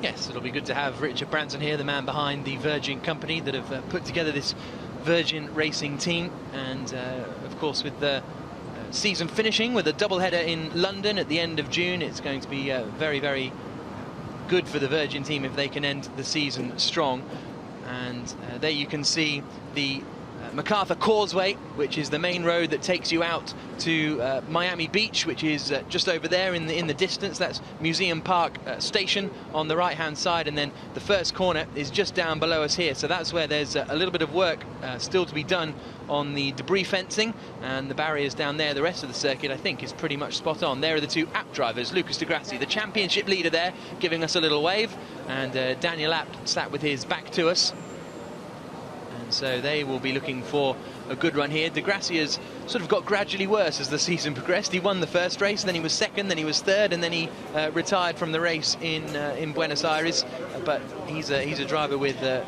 Yes, it'll be good to have Richard Branson here, the man behind the Virgin company that have put together this Virgin racing team. And of course, with the season finishing with a double-header in London at the end of June, it's going to be very, very good for the Virgin team if they can end the season strong. And there you can see the MacArthur Causeway, which is the main road that takes you out to Miami Beach, which is just over there in the distance. That's Museum Park Station on the right-hand side, and then the first corner is just down below us here. So that's where there's a little bit of work still to be done on the debris fencing and the barriers down there. The rest of the circuit, I think, is pretty much spot on. There are the two Abt drivers, Lucas Di Grassi, the championship leader there, giving us a little wave, and Daniel Abt sat with his back to us. So they will be looking for a good run here. Di Grassi has sort of got gradually worse as the season progressed. He won the first race, then he was second, then he was third, and then he retired from the race in Buenos Aires. But he's a driver with a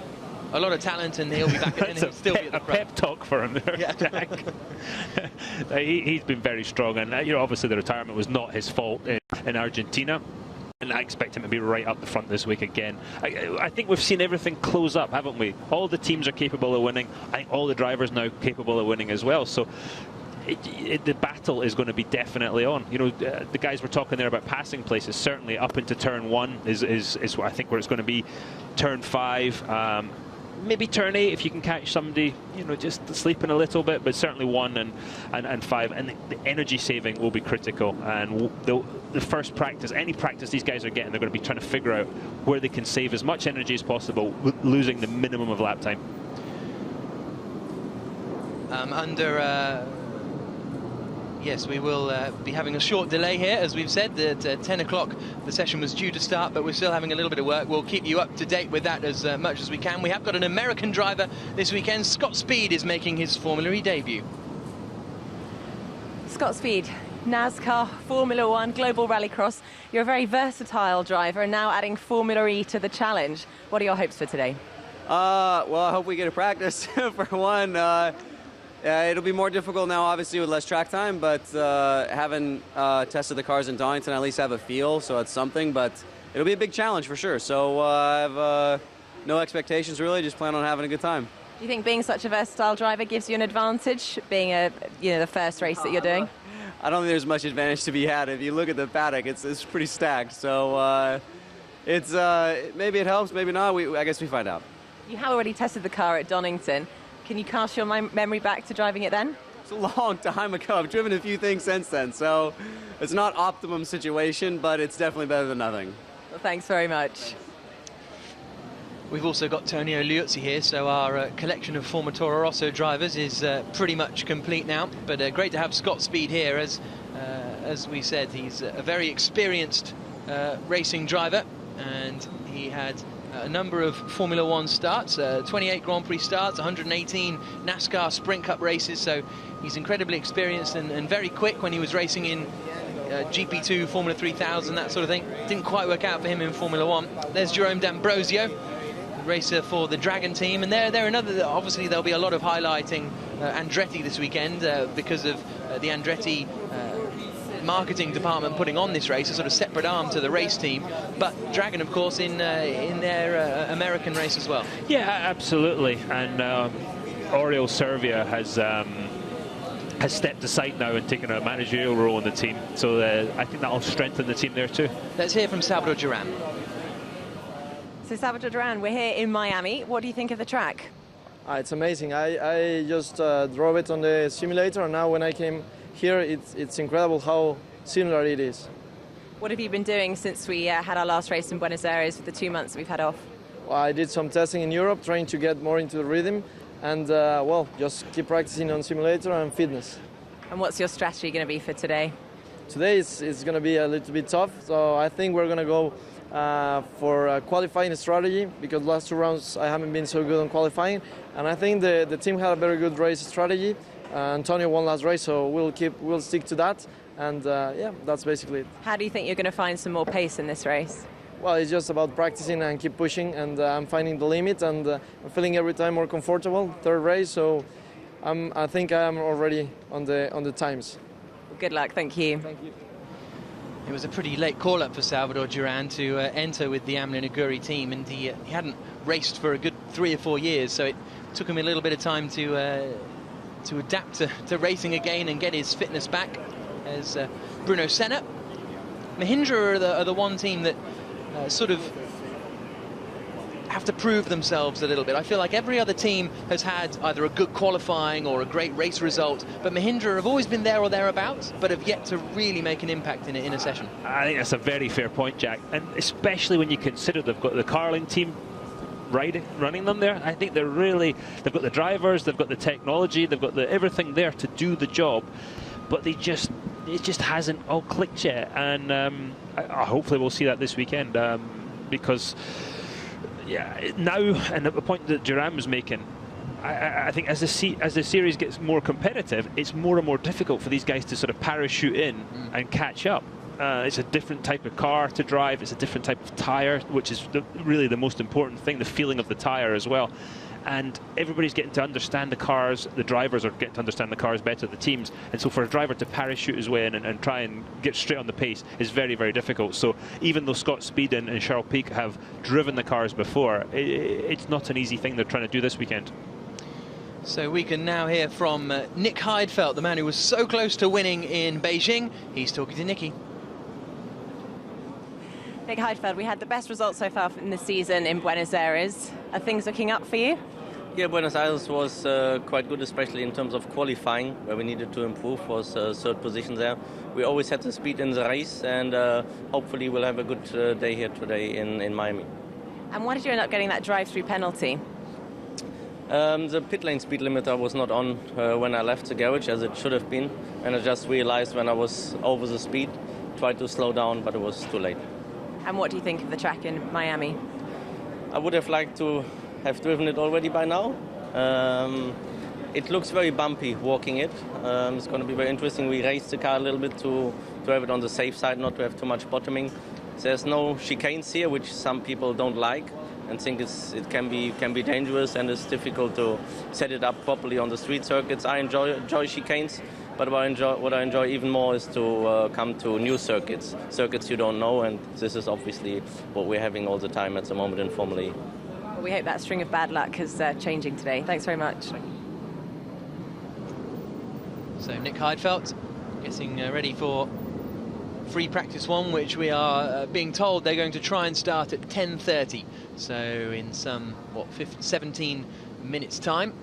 lot of talent, and he'll be back and he'll still be at the front. A pep talk for him there, yeah. Jack. He's been very strong, and obviously the retirement was not his fault in Argentina. And I expect him to be right up the front this week again. I think we've seen everything close up, haven't we? All the teams are capable of winning. I think all the drivers now capable of winning as well. So the battle is going to be definitely on. The guys were talking there about passing places. Certainly up into turn 1 is I think where it's going to be. Turn 5. Maybe turn 8 if you can catch somebody, just sleeping a little bit, but certainly 1 and 5. And the energy saving will be critical. And the first practice, any practice these guys are getting, they're going to be trying to figure out where they can save as much energy as possible, losing the minimum of lap time. Yes, we will be having a short delay here, as we've said. At 10 o'clock the session was due to start, but we're still having a little bit of work. We'll keep you up to date with that as much as we can. We have got an American driver this weekend. Scott Speed is making his Formula E debut. Scott Speed, NASCAR, Formula One, Global Rallycross. You're a very versatile driver, and now adding Formula E to the challenge. What are your hopes for today? Well, I hope we get a practice for one. It'll be more difficult now, obviously, with less track time, but having tested the cars in Donington, I at least have a feel, so it's something, but it'll be a big challenge for sure. So I have no expectations, really, just plan on having a good time. Do you think being such a versatile driver gives you an advantage, being the first race that you're doing? I don't think there's much advantage to be had. If you look at the paddock, it's pretty stacked, so it's maybe it helps, maybe not. I guess we find out. You have already tested the car at Donington. Can you cast your memory back to driving it then? It's a long time ago. I've driven a few things since then, so it's not optimum situation, but it's definitely better than nothing. Well, thanks very much. We've also got Tonio Liuzzi here, so our collection of former Toro Rosso drivers is pretty much complete now. But great to have Scott Speed here. As we said, he's a very experienced racing driver, and he had a number of Formula One starts, 28 Grand Prix starts, 118 NASCAR Sprint Cup races, so he's incredibly experienced and very quick when he was racing in GP2, Formula 3000, that sort of thing. Didn't quite work out for him in Formula One. There's Jerome D'Ambrosio, racer for the Dragon team, and there another, obviously there'll be a lot of highlighting Andretti this weekend because of the Andretti marketing department putting on this race, a sort of separate arm to the race team, but Dragon, of course, in their American race as well. Yeah, absolutely. And Oriol Servia has stepped aside now and taken a managerial role in the team, so I think that'll strengthen the team there too. Let's hear from Salvador Duran. So Salvador Duran, we're here in Miami. What do you think of the track? It's amazing. I just drove it on the simulator, and now when I came here, it's incredible how similar it is. What have you been doing since we had our last race in Buenos Aires with the 2 months we've had off? Well, I did some testing in Europe, trying to get more into the rhythm, and just keep practicing on simulator and fitness. And what's your strategy going to be for today? Today it's going to be a little bit tough, so I think we're going to go for a qualifying strategy, because last 2 rounds I haven't been so good on qualifying, and I think the team had a very good race strategy. Antonio won last race, so we'll stick to that, and yeah, that's basically it. How do you think you're going to find some more pace in this race? Well, it's just about practicing and keep pushing, and I'm finding the limit, and I'm feeling every time more comfortable. 3rd race, so I think I'm already on the times. Good luck, thank you. Thank you. It was a pretty late call-up for Salvador Duran to enter with the Amlin Aguri team, and he hadn't raced for a good 3 or 4 years, so it took him a little bit of time to adapt to racing again and get his fitness back. As Bruno Senna, Mahindra are the one team that sort of have to prove themselves a little bit. I feel like every other team has had either a good qualifying or a great race result, but Mahindra have always been there or thereabouts, but have yet to really make an impact in a session. I think that's a very fair point, Jack, and especially when you consider they've got the Carling team running them there. I think they've got the drivers, they've got the technology, they've got everything there to do the job, but it just hasn't all clicked yet, and hopefully we'll see that this weekend, because now, and at the point that Duran was making, I think as the series gets more competitive, it's more and more difficult for these guys to sort of parachute in and catch up. It's a different type of car to drive, it's a different type of tyre, which is really the most important thing, the feeling of the tyre as well. And everybody's getting to understand the cars, the drivers are getting to understand the cars better, the teams, and so for a driver to parachute his way in and try and get straight on the pace is very, very difficult. So even though Scott Speed and Charles Pic have driven the cars before, it's not an easy thing they're trying to do this weekend. So we can now hear from Nick Heidfeld, the man who was so close to winning in Beijing. He's talking to Nicky. Nick Heidfeld, we had the best results so far in the season in Buenos Aires. Are things looking up for you? Yeah, Buenos Aires was quite good, especially in terms of qualifying, where we needed to improve, was third position there. We always had the speed in the race, and hopefully we'll have a good day here today in Miami. And why did you end up getting that drive-through penalty? The pit lane speed limiter was not on when I left the garage, as it should have been, and I just realized when I was over the speed, tried to slow down, but it was too late. And what do you think of the track in Miami? I would have liked to have driven it already by now. It looks very bumpy walking it. It's going to be very interesting. We raced the car a little bit to have it on the safe side, not to have too much bottoming. There's no chicanes here, which some people don't like and think it can be dangerous, and it's difficult to set it up properly on the street circuits. I enjoy chicanes, but what I enjoy even more is to come to new circuits you don't know, and this is obviously what we're having all the time at the moment in Formula E. Well, we hope that string of bad luck is changing today. Thanks very much. So Nick Heidfeld getting ready for free practice one, which we are being told they're going to try and start at 10:30. So in some 17 minutes time.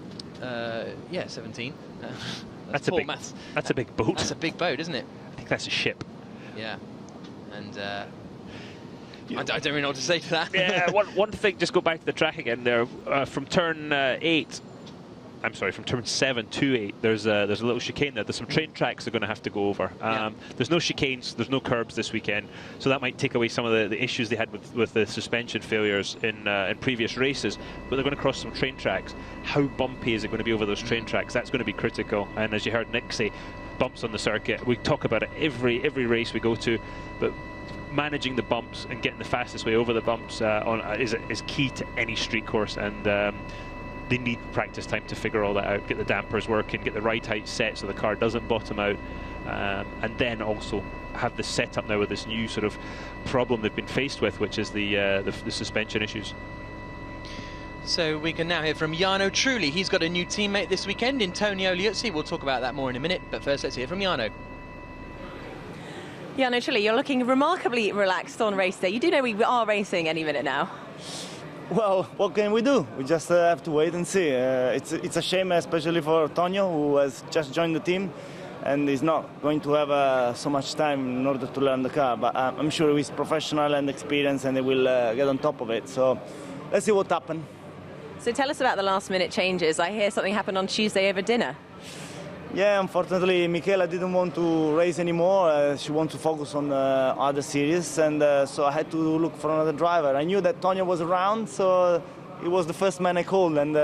17. That's a big boat. That's a big boat, isn't it? I think that's a ship. Yeah. And I don't really know what to say to that. Yeah, one thing, just go back to the track again there. From turn 7 to 8, there's a little chicane there. There's some train tracks they're going to have to go over. There's no chicanes, there's no curbs this weekend, so that might take away some of the issues they had with the suspension failures in previous races, but they're going to cross some train tracks. How bumpy is it going to be over those train tracks? That's going to be critical, and as you heard Nick say, bumps on the circuit. We talk about it every race we go to, but managing the bumps and getting the fastest way over the bumps is key to any street course, and they need practice time to figure all that out, get the dampers working, get the right height set so the car doesn't bottom out, and then also have the setup now with this new sort of problem they've been faced with, which is the suspension issues. So we can now hear from Jarno Trulli. He's got a new teammate this weekend, Antonio Liuzzi. We'll talk about that more in a minute, but first let's hear from Jarno. Jarno Trulli, you're looking remarkably relaxed on race day. You do know we are racing any minute now. Well, what can we do? We just have to wait and see. It's a shame, especially for Tonio, who has just joined the team and is not going to have so much time in order to learn the car. But I'm sure he's professional and experienced, and he will get on top of it. So let's see what happens. So tell us about the last-minute changes. I hear something happened on Tuesday over dinner. Yeah, unfortunately, Michela didn't want to race anymore. She wants to focus on other series, and so I had to look for another driver. I knew that Tonio was around, so he was the first man I called, and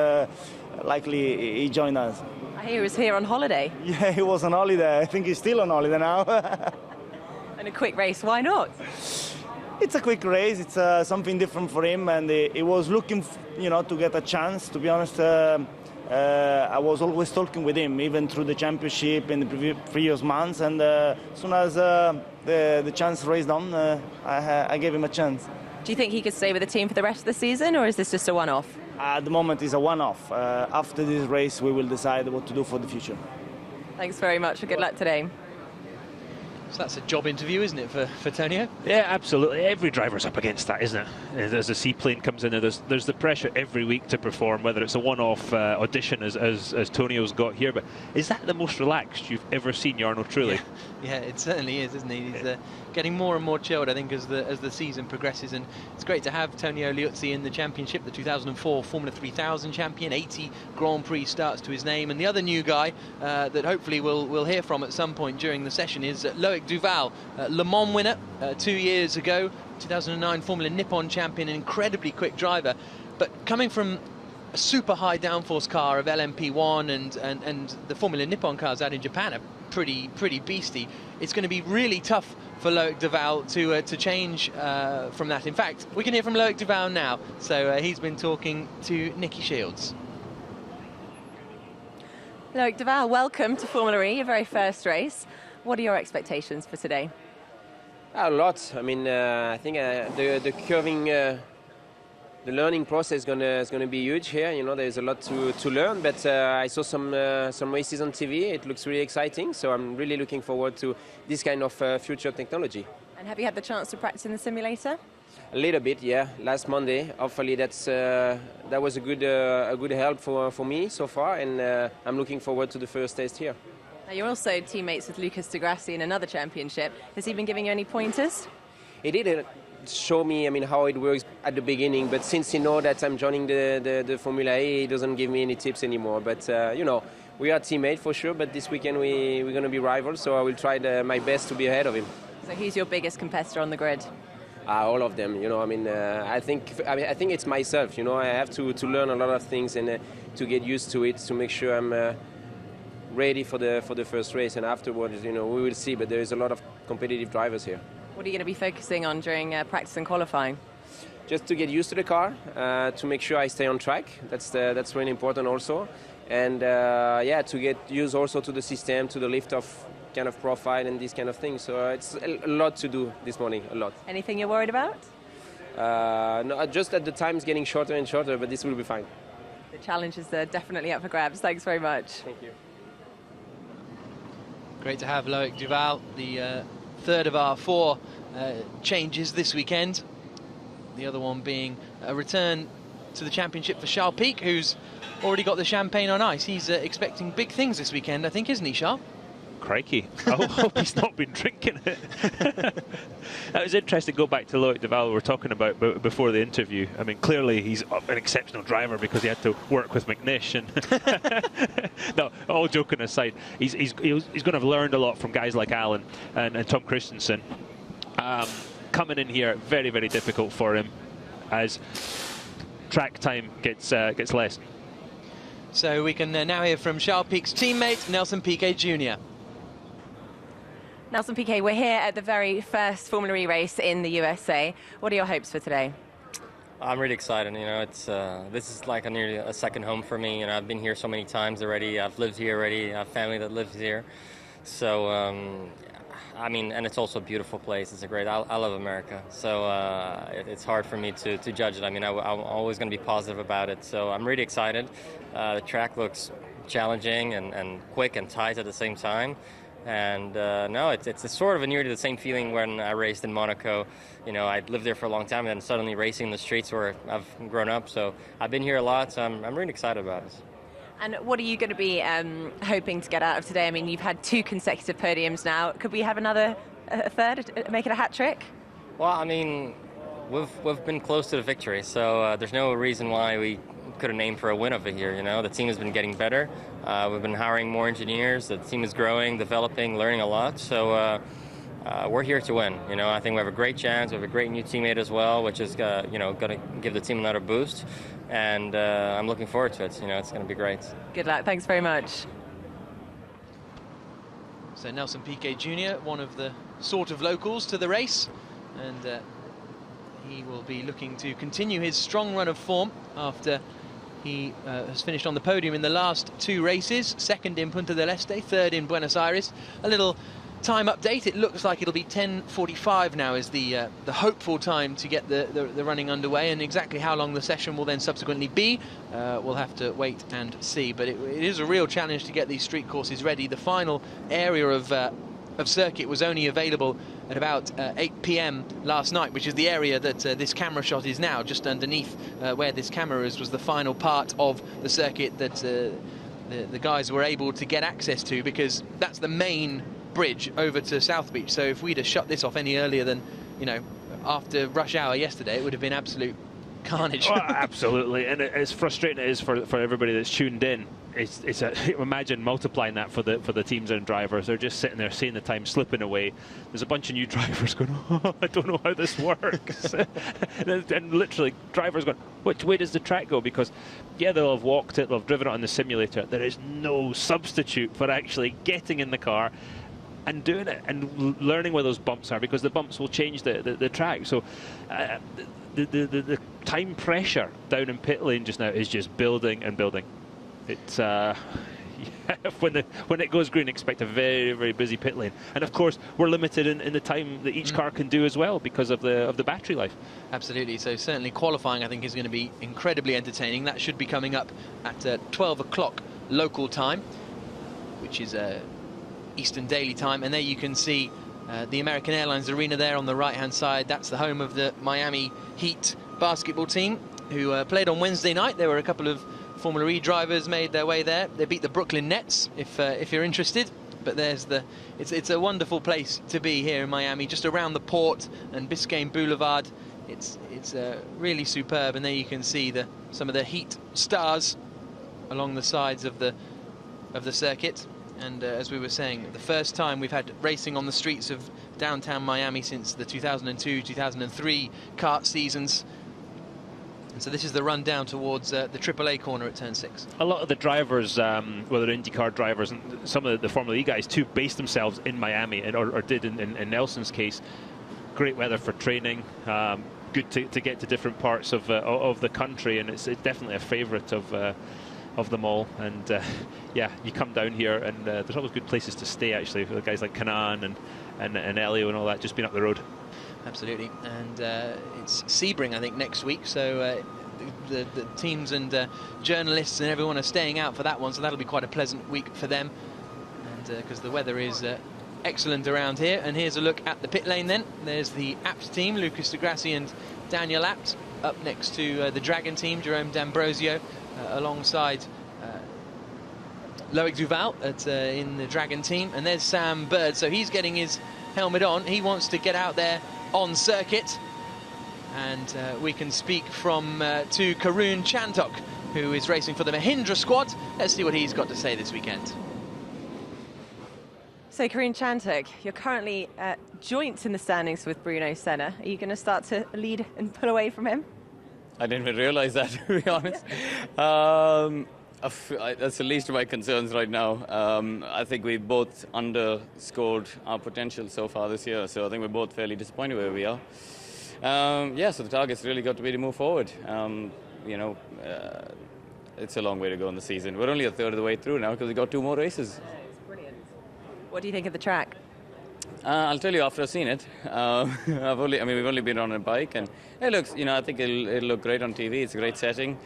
likely he joined us. I hear he was here on holiday. Yeah, he was on holiday. I think he's still on holiday now. And a quick race, why not? It's a quick race. It's something different for him, and he was looking, to get a chance. To be honest, I was always talking with him, even through the championship in the previous months. And as soon as the chance raised on, I gave him a chance. Do you think he could stay with the team for the rest of the season, or is this just a one-off? At the moment, it's a one-off. After this race, we will decide what to do for the future. Thanks very much, and good luck today. So that's a job interview, isn't it, for Tonio? Yeah, absolutely. Every driver's up against that, isn't it? As a seaplane comes in, there's the pressure every week to perform, whether it's a one-off audition as Tonio's got here. But is that the most relaxed you've ever seen Jarno Trulli? Yeah, it certainly is, isn't he? He's getting more and more chilled, I think, as the season progresses. And it's great to have Tonio Liuzzi in the championship, the 2004 Formula 3000 champion, 80 Grand Prix starts to his name. And the other new guy that hopefully we'll hear from at some point during the session is Loic Duval, Le Mans winner 2 years ago, 2009 Formula Nippon champion, an incredibly quick driver. But coming from a super high downforce car of LMP1 and the Formula Nippon cars out in Japan are pretty beastly. It's going to be really tough for Loic Duval to change from that. In fact, we can hear from Loic Duval now. So he's been talking to Nicky Shields. Loic Duval, welcome to Formula E, your very first race. What are your expectations for today? A lot. I mean, I think the curving, the learning process is gonna be huge here. You know, there's a lot to learn. But I saw some races on TV. It looks really exciting. So I'm really looking forward to this kind of future technology. And have you had the chance to practice in the simulator? A little bit, yeah. Last Monday. Hopefully that was a good help for me so far, and I'm looking forward to the first test here. Now you're also teammates with Lucas Di Grassi in another championship. Has he been giving you any pointers? He did show me, I mean, how it works at the beginning, but since he knows that I'm joining the Formula E, he doesn't give me any tips anymore. But you know, we are teammates for sure. But this weekend we're going to be rivals, so I will try my best to be ahead of him. So who's your biggest competitor on the grid? All of them, you know. I mean, I think it's myself. You know, I have to learn a lot of things and to get used to it, to make sure I'm ready for the first race, and afterwards, you know, we will see. But there is a lot of competitive drivers here. What are you going to be focusing on during practice and qualifying? Just to get used to the car, to make sure I stay on track. That's really important also, and yeah, to get used also to the system, to the lift-off kind of profile and these kind of things. So it's a lot to do this morning, a lot. Anything you're worried about? No, just that the time's getting shorter and shorter, but this will be fine. The challenges are definitely up for grabs. Thanks very much. Thank you. Great to have Loic Duval, the third of our four changes this weekend. The other one being a return to the championship for Charles Pic, who's already got the champagne on ice. He's expecting big things this weekend, I think, isn't he, Charles? Crikey. I hope he's not been drinking it. That was interesting. Go back to Loic Duval we were talking about before the interview. I mean, clearly he's an exceptional driver because he had to work with McNish. And no, all joking aside, he's going to have learned a lot from guys like Alan and Tom Christensen. Coming in here, very, very difficult for him as track time gets less. So we can now hear from Charles Pic's teammate, Nelson Piquet Jr. Nelson Piquet, we're here at the very first Formula E race in the USA. What are your hopes for today? I'm really excited. You know, it's this is like nearly a second home for me. And I've been here so many times already. I've lived here already. I have family that lives here. So, I mean, and it's also a beautiful place. It's a great. I love America. So it's hard for me to judge it. I mean, I'm always going to be positive about it. So I'm really excited. The track looks challenging and quick and tight at the same time. And no, it's sort of nearly the same feeling when I raced in Monaco. You know, I lived there for a long time and then suddenly racing in the streets where I've grown up. So I've been here a lot, so I'm really excited about it. And what are you going to be hoping to get out of today? I mean, you've had 2 consecutive podiums now. Could we have another third, make it a hat trick? Well, I mean, we've been close to the victory, so there's no reason why we couldn't aim for a win over here. You know, the team has been getting better. We've been hiring more engineers. The team is growing, developing, learning a lot. So we're here to win. You know, I think we have a great chance. We have a great new teammate as well, which is you know, going to give the team another boost. And I'm looking forward to it. You know, it's going to be great. Good luck. Thanks very much. So Nelson Piquet Jr., one of the sort of locals to the race, and he will be looking to continue his strong run of form after He has finished on the podium in the last 2 races, second in Punta del Este, third in Buenos Aires. A little time update, it looks like it'll be 10:45 now is the hopeful time to get the running underway, and exactly how long the session will then subsequently be, we'll have to wait and see. But it is a real challenge to get these street courses ready. The final area of circuit was only available at about 8 p.m. last night, which is the area that this camera shot is now, just underneath where this camera is, was the final part of the circuit that the guys were able to get access to, because that's the main bridge over to South Beach. So if we'd have shut this off any earlier than, you know, after rush hour yesterday, it would have been absolute carnage. Oh, absolutely, and as frustrating it is for everybody that's tuned in, imagine multiplying that for the teams and drivers. They're just sitting there seeing the time slipping away. There's a bunch of new drivers going, oh, I don't know how this works. and literally drivers going, which way does the track go? Because yeah, they'll have walked it, they'll have driven it on the simulator. There is no substitute for actually getting in the car and doing it and learning where those bumps are, because the bumps will change the track. So the time pressure down in pit lane just now is just building and building. It's yeah, when it goes green, expect a very, very busy pit lane. And of course, we're limited in the time that each car can do as well, because of the battery life. Absolutely. So certainly qualifying, I think, is going to be incredibly entertaining. That should be coming up at 12 o'clock local time, which is Eastern Daily Time. And there you can see the American Airlines Arena there on the right-hand side. That's the home of the Miami Heat basketball team, who played on Wednesday night. There were a couple of Formula E drivers made their way there. They beat the Brooklyn Nets, if you're interested. But there's it's a wonderful place to be here in Miami, just around the port and Biscayne Boulevard. It's really superb, and there you can see some of the Heat stars along the sides of the circuit. And as we were saying, the first time we've had racing on the streets of downtown Miami since the 2002-2003 kart seasons. And so this is the run down towards the AAA corner at turn 6. A lot of the drivers, whether IndyCar drivers and some of the Formula E guys too, based themselves in Miami, or did in Nelson's case. Great weather for training, good to get to different parts of the country, and it's definitely a favourite of them all. And yeah, you come down here and there's always good places to stay, actually, for the guys like Kanan and Elio and all that, just been up the road. Absolutely. And it's Sebring, I think, next week, so the teams and journalists and everyone are staying out for that one, so that'll be quite a pleasant week for them, and because the weather is excellent around here. And here's a look at the pit lane then. There's the Abt team, Lucas de Grassi and Daniel Abt, up next to the Dragon team, Jerome D'Ambrosio, alongside Loic Duval in the Dragon team. And there's Sam Bird, so he's getting his helmet on. He wants to get out there on circuit, and we can speak to Karun Chantok, who is racing for the Mahindra squad. Let's see what he's got to say this weekend. So Karun Chantok, you're currently joints in the standings with Bruno Senna. Are you going to start to lead and pull away from him? I didn't even realize that, to be honest. That's the least of my concerns right now. I think we both underscored our potential so far this year, so I think we're both fairly disappointed where we are. Yeah, so the target's really got to be to move forward. It's a long way to go in the season. We're only a third of the way through now because we've got 2 more races. It's brilliant. What do you think of the track? I'll tell you after I've seen it. We've only been on a bike, and it looks, I think it'll look great on TV. It's a great setting.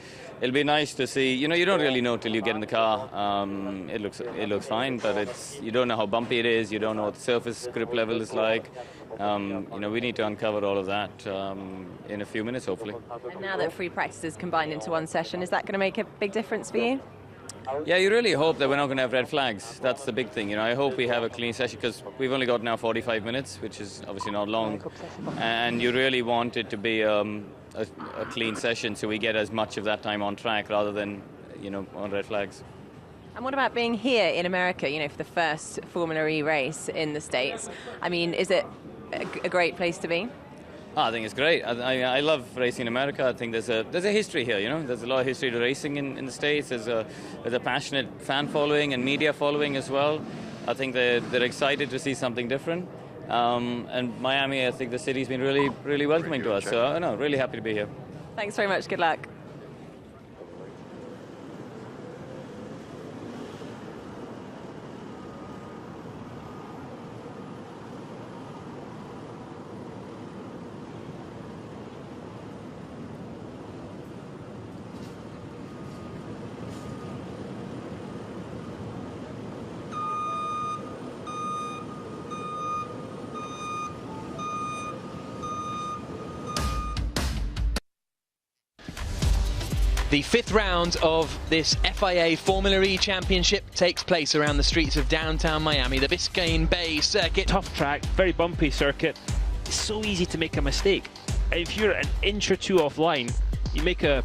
It'll be nice to see. You don't really know till you get in the car. It looks fine, but you don't know how bumpy it is. You don't know what the surface grip level is like. We need to uncover all of that in a few minutes, hopefully. And now that 3 practices combined into one session, is that going to make a big difference for you? Yeah, you really hope that we're not going to have red flags. That's the big thing. I hope we have a clean session, because we've only got now 45 minutes, which is obviously not long. And you really want it to be a clean session, so we get as much of that time on track rather than, on red flags. And what about being here in America, for the first Formula E race in the States? I mean, is it a great place to be? I think it's great. I love racing in America. I think there's a history here. There's a lot of history to racing in the States. There's a passionate fan following and media following as well. I think they're excited to see something different. And Miami, I think the city's been really, really welcoming to us. So really happy to be here. Thanks very much. Good luck. The 5th round of this FIA Formula E Championship takes place around the streets of downtown Miami, the Biscayne Bay circuit. Tough track, very bumpy circuit. It's so easy to make a mistake. If you're an inch or two offline, you make a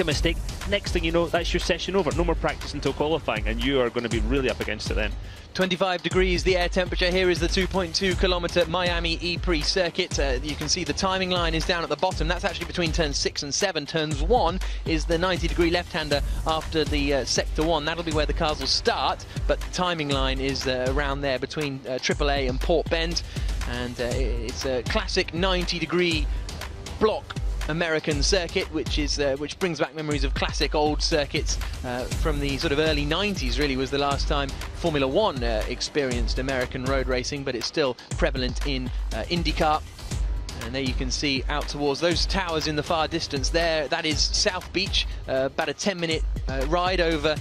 mistake, next thing you know, that's your session over. No more practice until qualifying, and you are going to be really up against it then. 25 degrees the air temperature. Here is the 2.2 kilometre Miami E-Prix circuit. You can see the timing line is down at the bottom. That's actually between turns 6 and 7. Turns 1 is the 90-degree left-hander after the sector 1. That'll be where the cars will start, but the timing line is around there between AAA and Port Bend, and it's a classic 90-degree block American circuit, which brings back memories of classic old circuits from the sort of early 90s. Really was the last time Formula One experienced American road racing, but it's still prevalent in IndyCar. And there you can see out towards those towers in the far distance there, that is South Beach, about a 10-minute ride over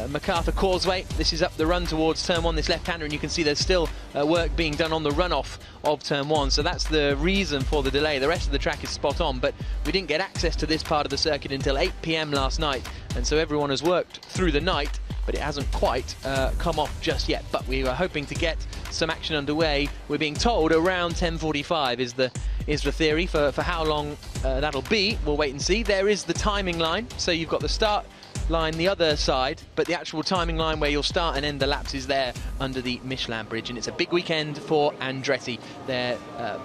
MacArthur Causeway. This is up the run towards turn 1, this left-hander, and you can see there's still work being done on the runoff of turn 1, so that's the reason for the delay. The rest of the track is spot on, but we didn't get access to this part of the circuit until 8 p.m. last night, and so everyone has worked through the night, but it hasn't quite come off just yet. But we were hoping to get some action underway. We're being told around 10:45 is the theory. For how long that'll be, we'll wait and see. There is the timing line, so you've got the start line the other side, but the actual timing line where you'll start and end the laps is there under the Michelin bridge, and it's a big weekend for Andretti. Their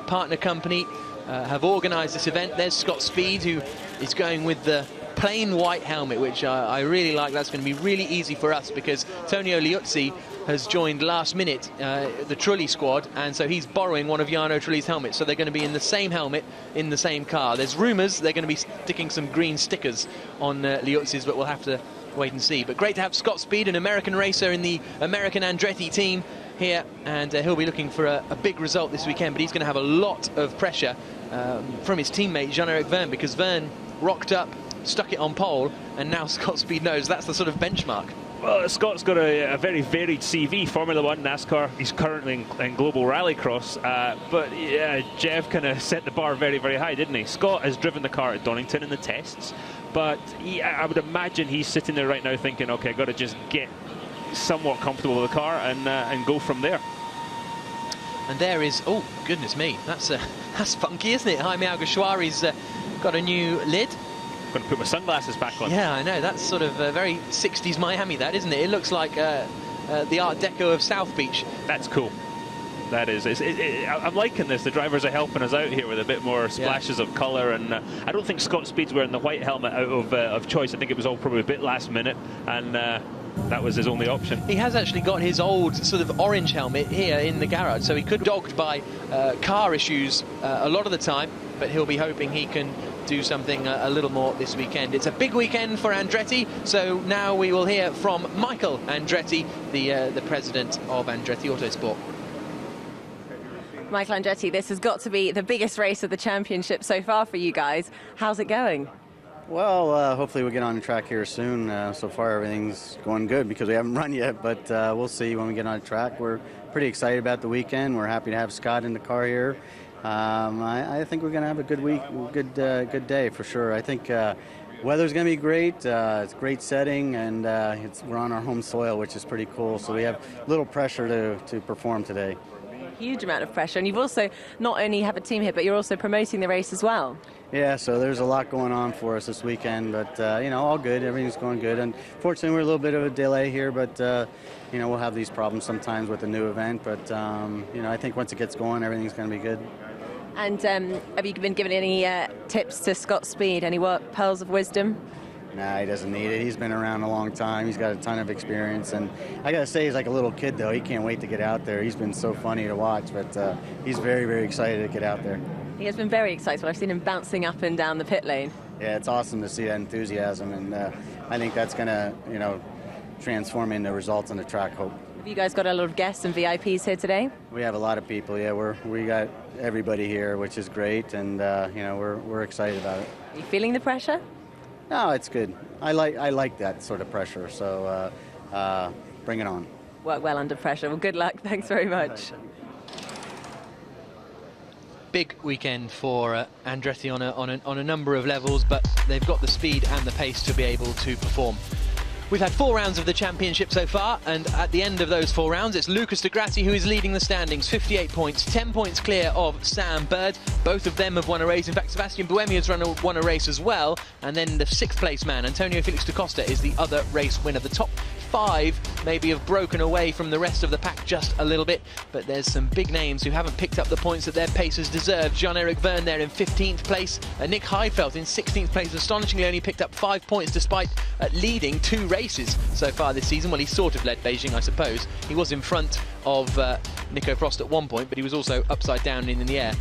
partner company have organised this event. There's Scott Speed, who is going with the plain white helmet, which I really like. That's going to be really easy for us because Tonio Liuzzi has joined last minute the Trulli squad, and so he's borrowing one of Jarno Trulli's helmets, so they're going to be in the same helmet in the same car. There's rumours they're going to be sticking some green stickers on Liuzzi's, but we'll have to wait and see. But great to have Scott Speed, an American racer in the American Andretti team here, and he'll be looking for a big result this weekend, but he's going to have a lot of pressure from his teammate Jean-Eric Vergne, because Vergne rocked up, stuck it on pole, and now Scott Speed knows that's the sort of benchmark. Well, Scott's got a very varied CV, Formula 1, NASCAR. He's currently in Global Rallycross, but yeah, Jeff kind of set the bar very, very high, didn't he? Scott has driven the car at Donington in the tests, but I would imagine he's sitting there right now thinking, okay, I've got to just get somewhat comfortable with the car and go from there. And there is, oh goodness me, that's funky, isn't it? Jaime Alguersuari's got a new lid. I'm going to put my sunglasses back on. Yeah, I know, that's sort of very 60s Miami, that, isn't it? It looks like the Art Deco of South Beach. That's cool. That is. I'm liking this. The drivers are helping us out here with a bit more splashes of colour, and I don't think Scott Speed's wearing the white helmet out of choice. I think it was all probably a bit last minute, and that was his only option. He has actually got his old sort of orange helmet here in the garage, so he could be dogged by car issues a lot of the time, but he'll be hoping he can do something a little more this weekend. It's a big weekend for Andretti, so now we will hear from Michael Andretti, the president of Andretti Autosport. Michael Andretti, this has got to be the biggest race of the championship so far for you guys. How's it going? Well, hopefully we'll get on the track here soon. So far everything's going good because we haven't run yet, but we'll see when we get on the track. We're pretty excited about the weekend. We're happy to have Scott in the car here. I think we're going to have a good week, good day for sure. I think weather's going to be great. It's a great setting, and we're on our home soil, which is pretty cool. So we have little pressure to perform today. Huge amount of pressure, and you've also not only have a team here, but you're also promoting the race as well. Yeah, so there's a lot going on for us this weekend, but all good. Everything's going good. Unfortunately, we're a little bit of a delay here, but we'll have these problems sometimes with the new event. But I think once it gets going, everything's going to be good. And have you been given any tips to Scott Speed? Any pearls of wisdom? Nah, he doesn't need it. He's been around a long time. He's got a ton of experience. And I got to say, he's like a little kid, though. He can't wait to get out there. He's been so funny to watch, but he's very, very excited to get out there. He has been very excited. I've seen him bouncing up and down the pit lane. Yeah, it's awesome to see that enthusiasm. And I think that's going to, transform into results on the track, hope. Have you guys got a lot of guests and VIPs here today? We have a lot of people, yeah. We got everybody here, which is great. And, we're excited about it. Are you feeling the pressure? No, it's good. I like that sort of pressure, so bring it on. Work well under pressure. Well, good luck. Thanks very much. big weekend for Andretti on a number of levels, but they've got the speed and the pace to be able to perform. We've had 4 rounds of the championship so far, and at the end of those 4 rounds, it's Lucas de Grassi who is leading the standings, 58 points, 10 points clear of Sam Bird. Both of them have won a race. In fact, Sebastian Buemi has won a race as well, and then the 6th place man, Antonio Felix da Costa, is the other race winner. The top 5 maybe have broken away from the rest of the pack just a little bit, but there's some big names who haven't picked up the points that their pacers deserve. Jean-Eric Vergne there in 15th place, Nick Heidfeld in 16th place, astonishingly only picked up 5 points despite leading 2 races so far this season. Well, he sort of led Beijing, I suppose. He was in front of Nico Frost at one point, but he was also upside down in the air.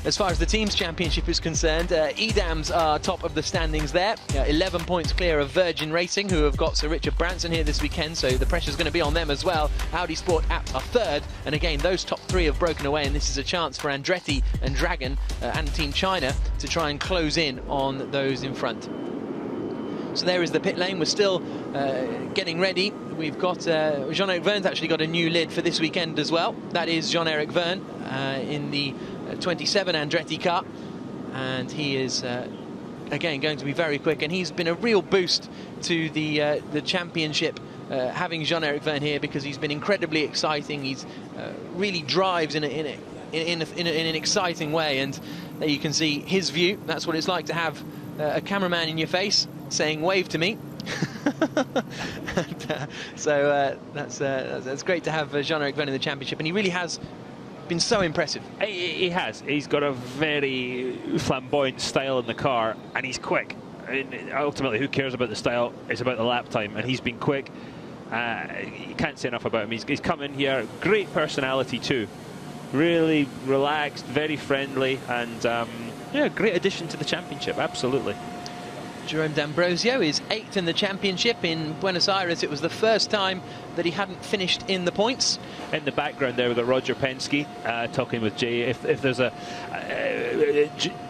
As far as the team's championship is concerned, e.dams are top of the standings there, 11 points clear of Virgin Racing, who have got Sir Richard Branson here this weekend, so the pressure's going to be on them as well. Audi Sport Apps are 3rd, and again, those top 3 have broken away, and this is a chance for Andretti and Dragon and Team China to try and close in on those in front. So there is the pit lane. We're still getting ready. We've got Jean-Eric Vergne's actually got a new lid for this weekend as well. That is Jean-Eric Vergne in the 27 Andretti car, and he is again going to be very quick, and he's been a real boost to the championship, having Jean-Eric Vergne here, because he's been incredibly exciting. He's really drives in an exciting way, and there you can see his view. That's what it's like to have a cameraman in your face saying wave to me. And, so that's great to have Jean-Eric Vergne in the championship, and he really has been so impressive. He has. He's got a very flamboyant style in the car, and he's quick. And ultimately, who cares about the style? It's about the lap time, and he's been quick. You can't say enough about him. He's come in here, great personality too. Really relaxed, very friendly, and yeah, great addition to the championship, absolutely. Jerome D'Ambrosio is 8th in the championship. In Buenos Aires, it was the first time that he hadn't finished in the points. In the background there, we've got Roger Penske talking with Jay. If there's a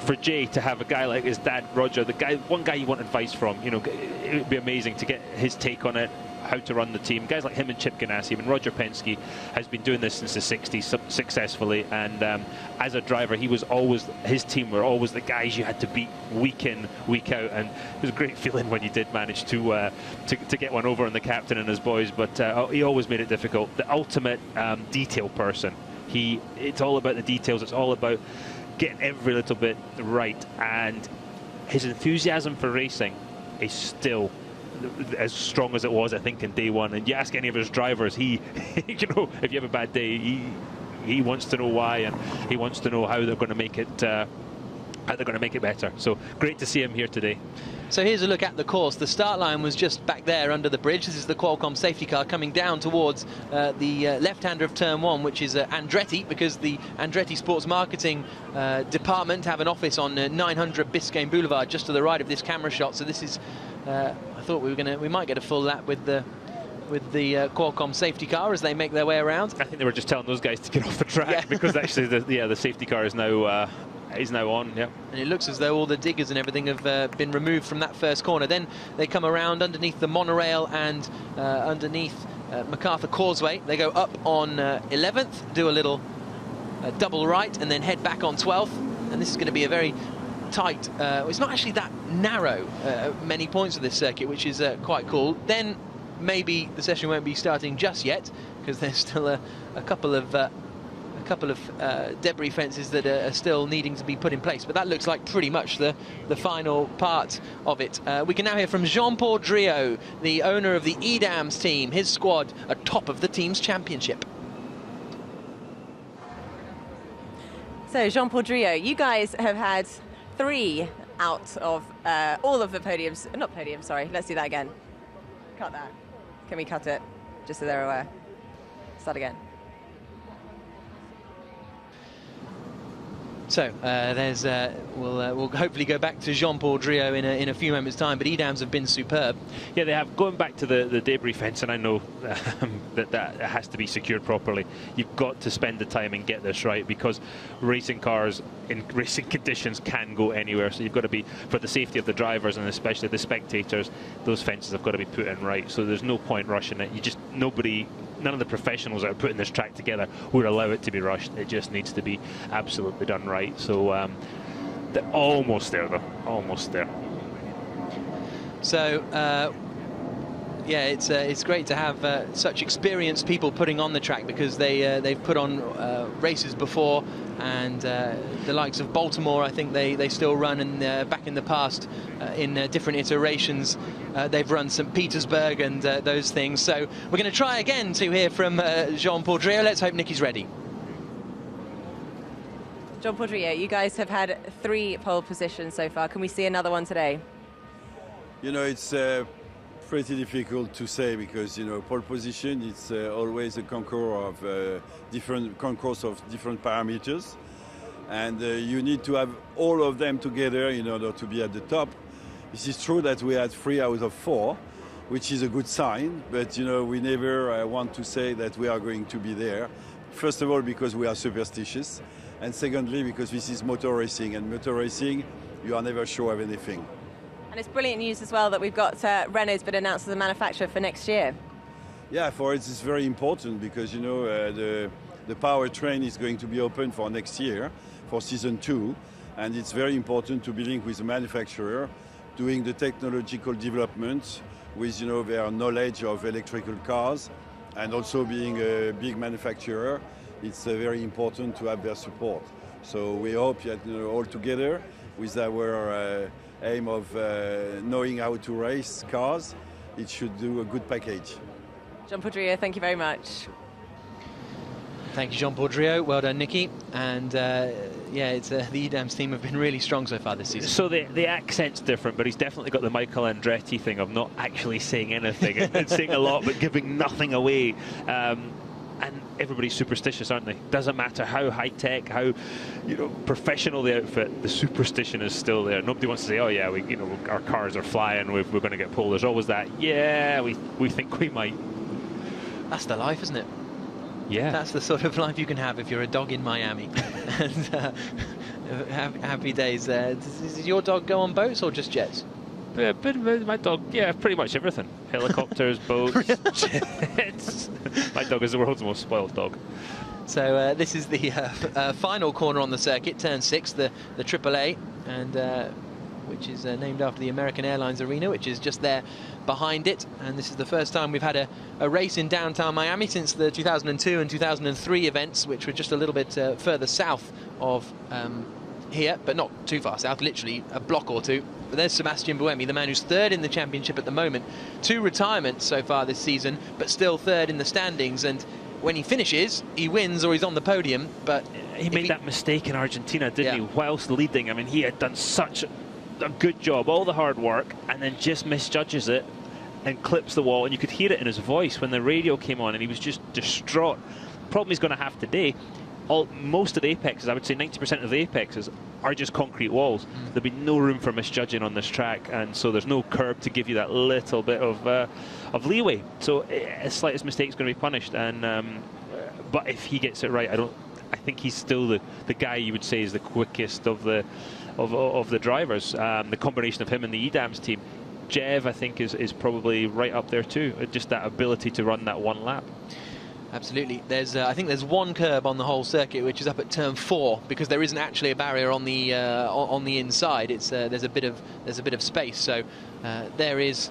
for Jay to have a guy like his dad, Roger, one guy you want advice from, you know, it would be amazing to get his take on it, how to run the team. Guys like him and Chip Ganassi. I mean, Roger Penske has been doing this since the 60s successfully, and as a driver, his team were always the guys you had to beat week in, week out, and it was a great feeling when you did manage to get one over on the captain and his boys, but he always made it difficult. The ultimate detail person. It's all about the details. It's all about getting every little bit right, and his enthusiasm for racing is still as strong as it was, I think, in day one. And you ask any of his drivers, you know, if you have a bad day, he wants to know why, and he wants to know how they're going to make it better. So great to see him here today. So here's a look at the course. The start line was just back there under the bridge. This is the Qualcomm safety car coming down towards the left-hander of turn 1, which is Andretti, because the Andretti Sports Marketing department have an office on 900 Biscayne Boulevard, just to the right of this camera shot. So this is, I thought we might get a full lap with the Qualcomm safety car as they make their way around. I think they were just telling those guys to get off the track, because actually the safety car is now on. Yeah, and it looks as though all the diggers and everything have been removed from that first corner. Then they come around underneath the monorail and underneath MacArthur Causeway. They go up on 11th, do a little double right, and then head back on 12th. And this is going to be a very tight, it's not actually that narrow many points of this circuit, which is quite cool. Then maybe the session won't be starting just yet, because there's still a couple of debris fences that are still needing to be put in place, but that looks like pretty much the final part of it. We can now hear from Jean-Paul Driot, the owner of the e.dams team, his squad atop of the team's championship. So Jean-Paul Driot, you guys have had 3 out of all of the podiums, not podiums, sorry, let's do that again. Cut that. Can we cut it? Just so they're aware. Start again. So we'll hopefully go back to Jean-Paul Driot in a few moments' time, but e.dams have been superb. Yeah, they have. Going back to the debris fence, and I know that has to be secured properly. You've got to spend the time and get this right, because racing cars in racing conditions can go anywhere. So you've got to be, for the safety of the drivers and especially the spectators, those fences have got to be put in right. So there's no point rushing it. Nobody none of the professionals that are putting this track together would allow it to be rushed. It just needs to be absolutely done right. So they're almost there, though. Almost there. So, yeah, it's great to have such experienced people putting on the track, because they've put on races before, and the likes of Baltimore, I think they still run, and back in the past in different iterations they've run St. Petersburg and those things. So we're going to try again to hear from Jean-Paul Driot. Let's hope Nicky's ready. Jean-Paul Driot, you guys have had 3 pole positions so far. Can we see another one today? You know, it's pretty difficult to say, because, you know, pole position, it's always a concourse of different parameters, and you need to have all of them together in order to be at the top. This is true that we had 3 out of 4, which is a good sign, but, you know, we never want to say that we are going to be there. First of all, because we are superstitious, and secondly, because this is motor racing, and motor racing, you are never sure of anything. And it's brilliant news as well that we've got Renault's been announced as a manufacturer for next year. Yeah, for us it's very important, because, you know, the powertrain is going to be open for next year, for season 2, and it's very important to be linked with the manufacturer, doing the technological development with, you know, their knowledge of electrical cars, and also being a big manufacturer. It's very important to have their support. So we hope that, you know, all together with our aim of knowing how to race cars, it should do a good package. Jean-Paul Driot, thank you very much. Thank you, Jean-Paul Driot. Well done, Nicky. And yeah, it's the e.dams team have been really strong so far this season. So the accent's different, but he's definitely got the Michael Andretti thing of not actually saying anything and saying a lot but giving nothing away. And everybody's superstitious, aren't they? Doesn't matter how high-tech, how, you know, professional the outfit, the superstition is still there. Nobody wants to say, oh yeah, you know, our cars are flying, we're going to get pole. There's always that, yeah, we think we might. That's the life, isn't it? Yeah. That's the sort of life you can have if you're a dog in Miami. And happy days. Does your dog go on boats or just jets? But my dog, yeah, pretty much everything. Helicopters, boats, jets. My dog is the world's most spoiled dog. So this is the final corner on the circuit, turn 6, the AAA, and which is named after the American Airlines Arena, which is just there behind it. And this is the first time we've had a race in downtown Miami since the 2002 and 2003 events, which were just a little bit further south of here, but not too far south, literally a block or two. But there's Sebastian Buemi, the man who's 3rd in the championship at the moment. 2 retirements so far this season, but still 3rd in the standings. And when he finishes, he wins or he's on the podium. But he made that mistake in Argentina, didn't he? Whilst leading, I mean, he had done such a good job, all the hard work, and then just misjudges it and clips the wall. And you could hear it in his voice when the radio came on, and he was just distraught. Problem he's going to have today, most of the apexes, I would say 90% of the apexes, are just concrete walls. There'll be no room for misjudging on this track, and so there's no curb to give you that little bit of leeway. So a slightest mistake is going to be punished. And but if he gets it right, I think he's still the guy you would say is the quickest of the drivers. The combination of him and the e.dams team, Jev, I think is probably right up there too. Just that ability to run that one lap. Absolutely. There's, I think there's one curb on the whole circuit, which is up at turn 4, because there isn't actually a barrier on the inside. It's there's a bit of space. So there is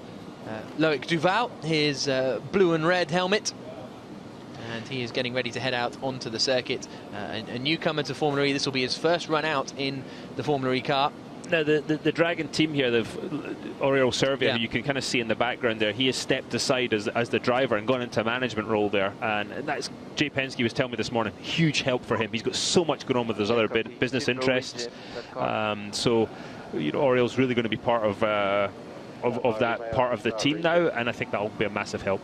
Loic Duval, his blue and red helmet, and he is getting ready to head out onto the circuit. A newcomer to Formula E. This will be his first run out in the Formula E car. Now, the Dragon team here, Oriol Servia, who you can kind of see in the background there, he has stepped aside as the driver and gone into a management role there. And that's, Jay Penske was telling me this morning, huge help for him. He's got so much going on with his other business interests. So, you know, Oriol's really going to be part of that part of the team now, and I think that will be a massive help.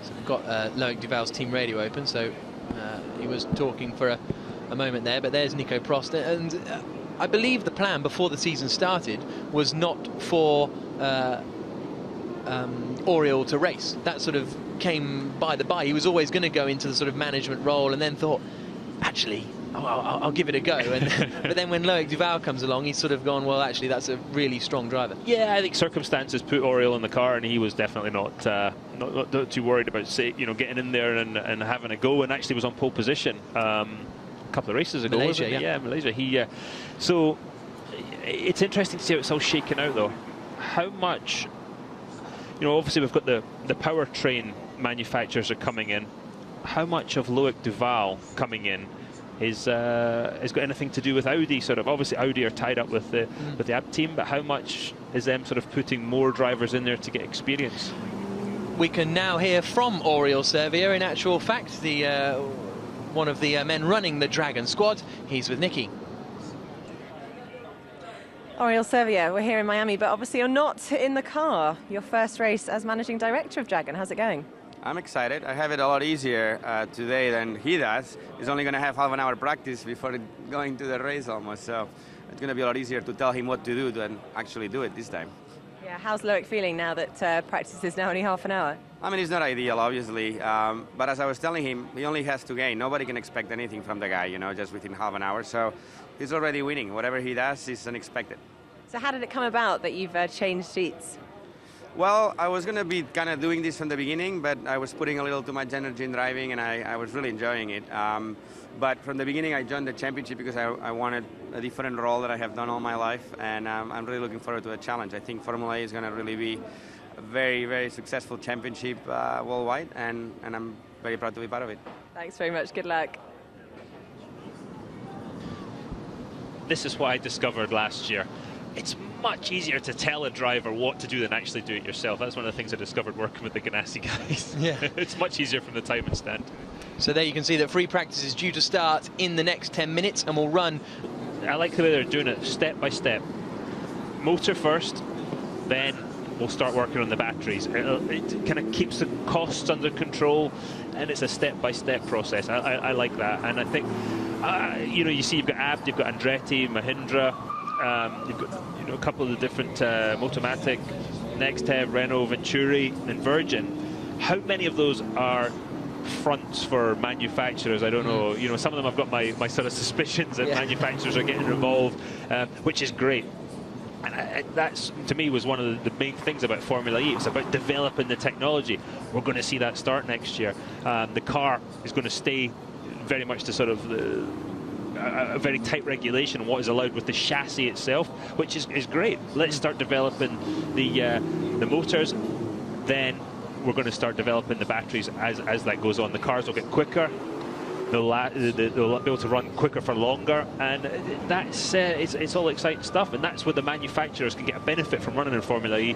So we've got Loic Duval's team radio open, so he was talking for a moment there, but there's Nico Prost. And I believe the plan before the season started was not for Oriol to race. That sort of came by the by. He was always going to go into the sort of management role, and then thought, actually, oh, I'll give it a go. And but then when Loic Duval comes along, he's sort of gone, well, actually, that's a really strong driver. Yeah, I think circumstances put Oriol in the car, and he was definitely not too worried about getting in there and having a go, and actually was on pole position a couple of races ago. Malaysia, wasn't he? Yeah, Malaysia. So it's interesting to see how it's all shaken out, though. How much, obviously we've got the powertrain manufacturers are coming in. How much of Loic Duval coming in has got anything to do with Audi? Sort of, obviously Audi are tied up with the AB team, but how much is them sort of putting more drivers in there to get experience? We can now hear from Oriol Servia. In actual fact, the one of the men running the Dragon squad. He's with Nicky. Oriol Servia, we're here in Miami, but obviously you're not in the car. Your first race as managing director of Dragon. How's it going? I'm excited. I have it a lot easier today than he does. He's only going to have half an hour practice before going to the race almost. So it's going to be a lot easier to tell him what to do than actually do it this time. Yeah, how's Loic feeling now that practice is now only half an hour? I mean, it's not ideal, obviously. But as I was telling him, he only has to gain. Nobody can expect anything from the guy, just within half an hour. So he's already winning. Whatever he does is unexpected. So how did it come about that you've changed seats? Well, I was going to be kind of doing this from the beginning, but I was putting a little too much energy in driving, and I was really enjoying it. But from the beginning, I joined the championship because I wanted a different role that I have done all my life, and I'm really looking forward to the challenge. I think Formula E is going to really be a very, very successful championship worldwide, and I'm very proud to be part of it. Thanks very much. Good luck. This is what I discovered last year. It's much easier to tell a driver what to do than actually do it yourself. That's one of the things I discovered working with the Ganassi guys. Yeah. It's much easier from the timing stand. So there you can see that free practice is due to start in the next 10 minutes and will run. I like the way they're doing it step by step. Motor first, then we'll start working on the batteries. It kind of keeps the costs under control, and it's a step-by-step process. I like that, and I think you see you've got Abt, you've got Andretti, Mahindra, you've got a couple of the different Motomatic, Nextev, Renault, Venturi, and Virgin. How many of those are fronts for manufacturers? I don't know. Some of them I've got my sort of suspicions that manufacturers are getting involved, which is great. And that's, to me, was one of the main things about Formula E. It's about developing the technology. We're going to see that start next year. The car is going to stay very much to sort of a very tight regulation on what is allowed with the chassis itself, which is great. Let's start developing the motors, then we're going to start developing the batteries as that goes on. The cars will get quicker, they'll be able to run quicker for longer, and that's it's all exciting stuff, and that's where the manufacturers can get a benefit from running in Formula E.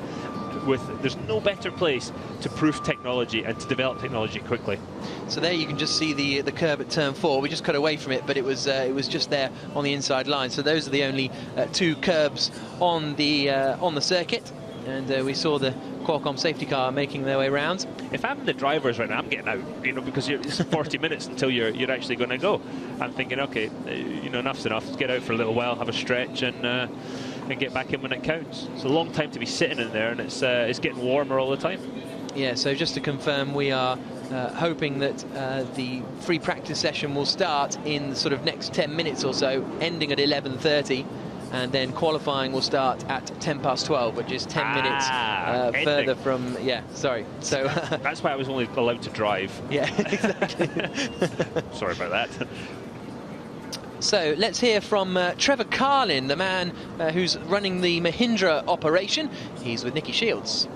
There's no better place to proof technology and to develop technology quickly. So there you can just see the curb at turn 4. We just cut away from it, but it was just there on the inside line. So those are the only two curbs on the circuit, and we saw the Qualcomm safety car making their way round. If I'm the drivers right now, I'm getting out, because it's 40 minutes until you're actually going to go. I'm thinking, okay, enough's enough. Let's get out for a little while, have a stretch, and get back in when it counts. It's a long time to be sitting in there, and it's getting warmer all the time. Yeah, so just to confirm, we are hoping that the free practice session will start in the sort of next 10 minutes or so, ending at 11:30. And then qualifying will start at 12:10, which is 10 minutes further from... Yeah, sorry. So that's why I was only allowed to drive. Yeah, exactly. Sorry about that. So let's hear from Trevor Carlin, the man who's running the Mahindra operation. He's with Nicky Shields.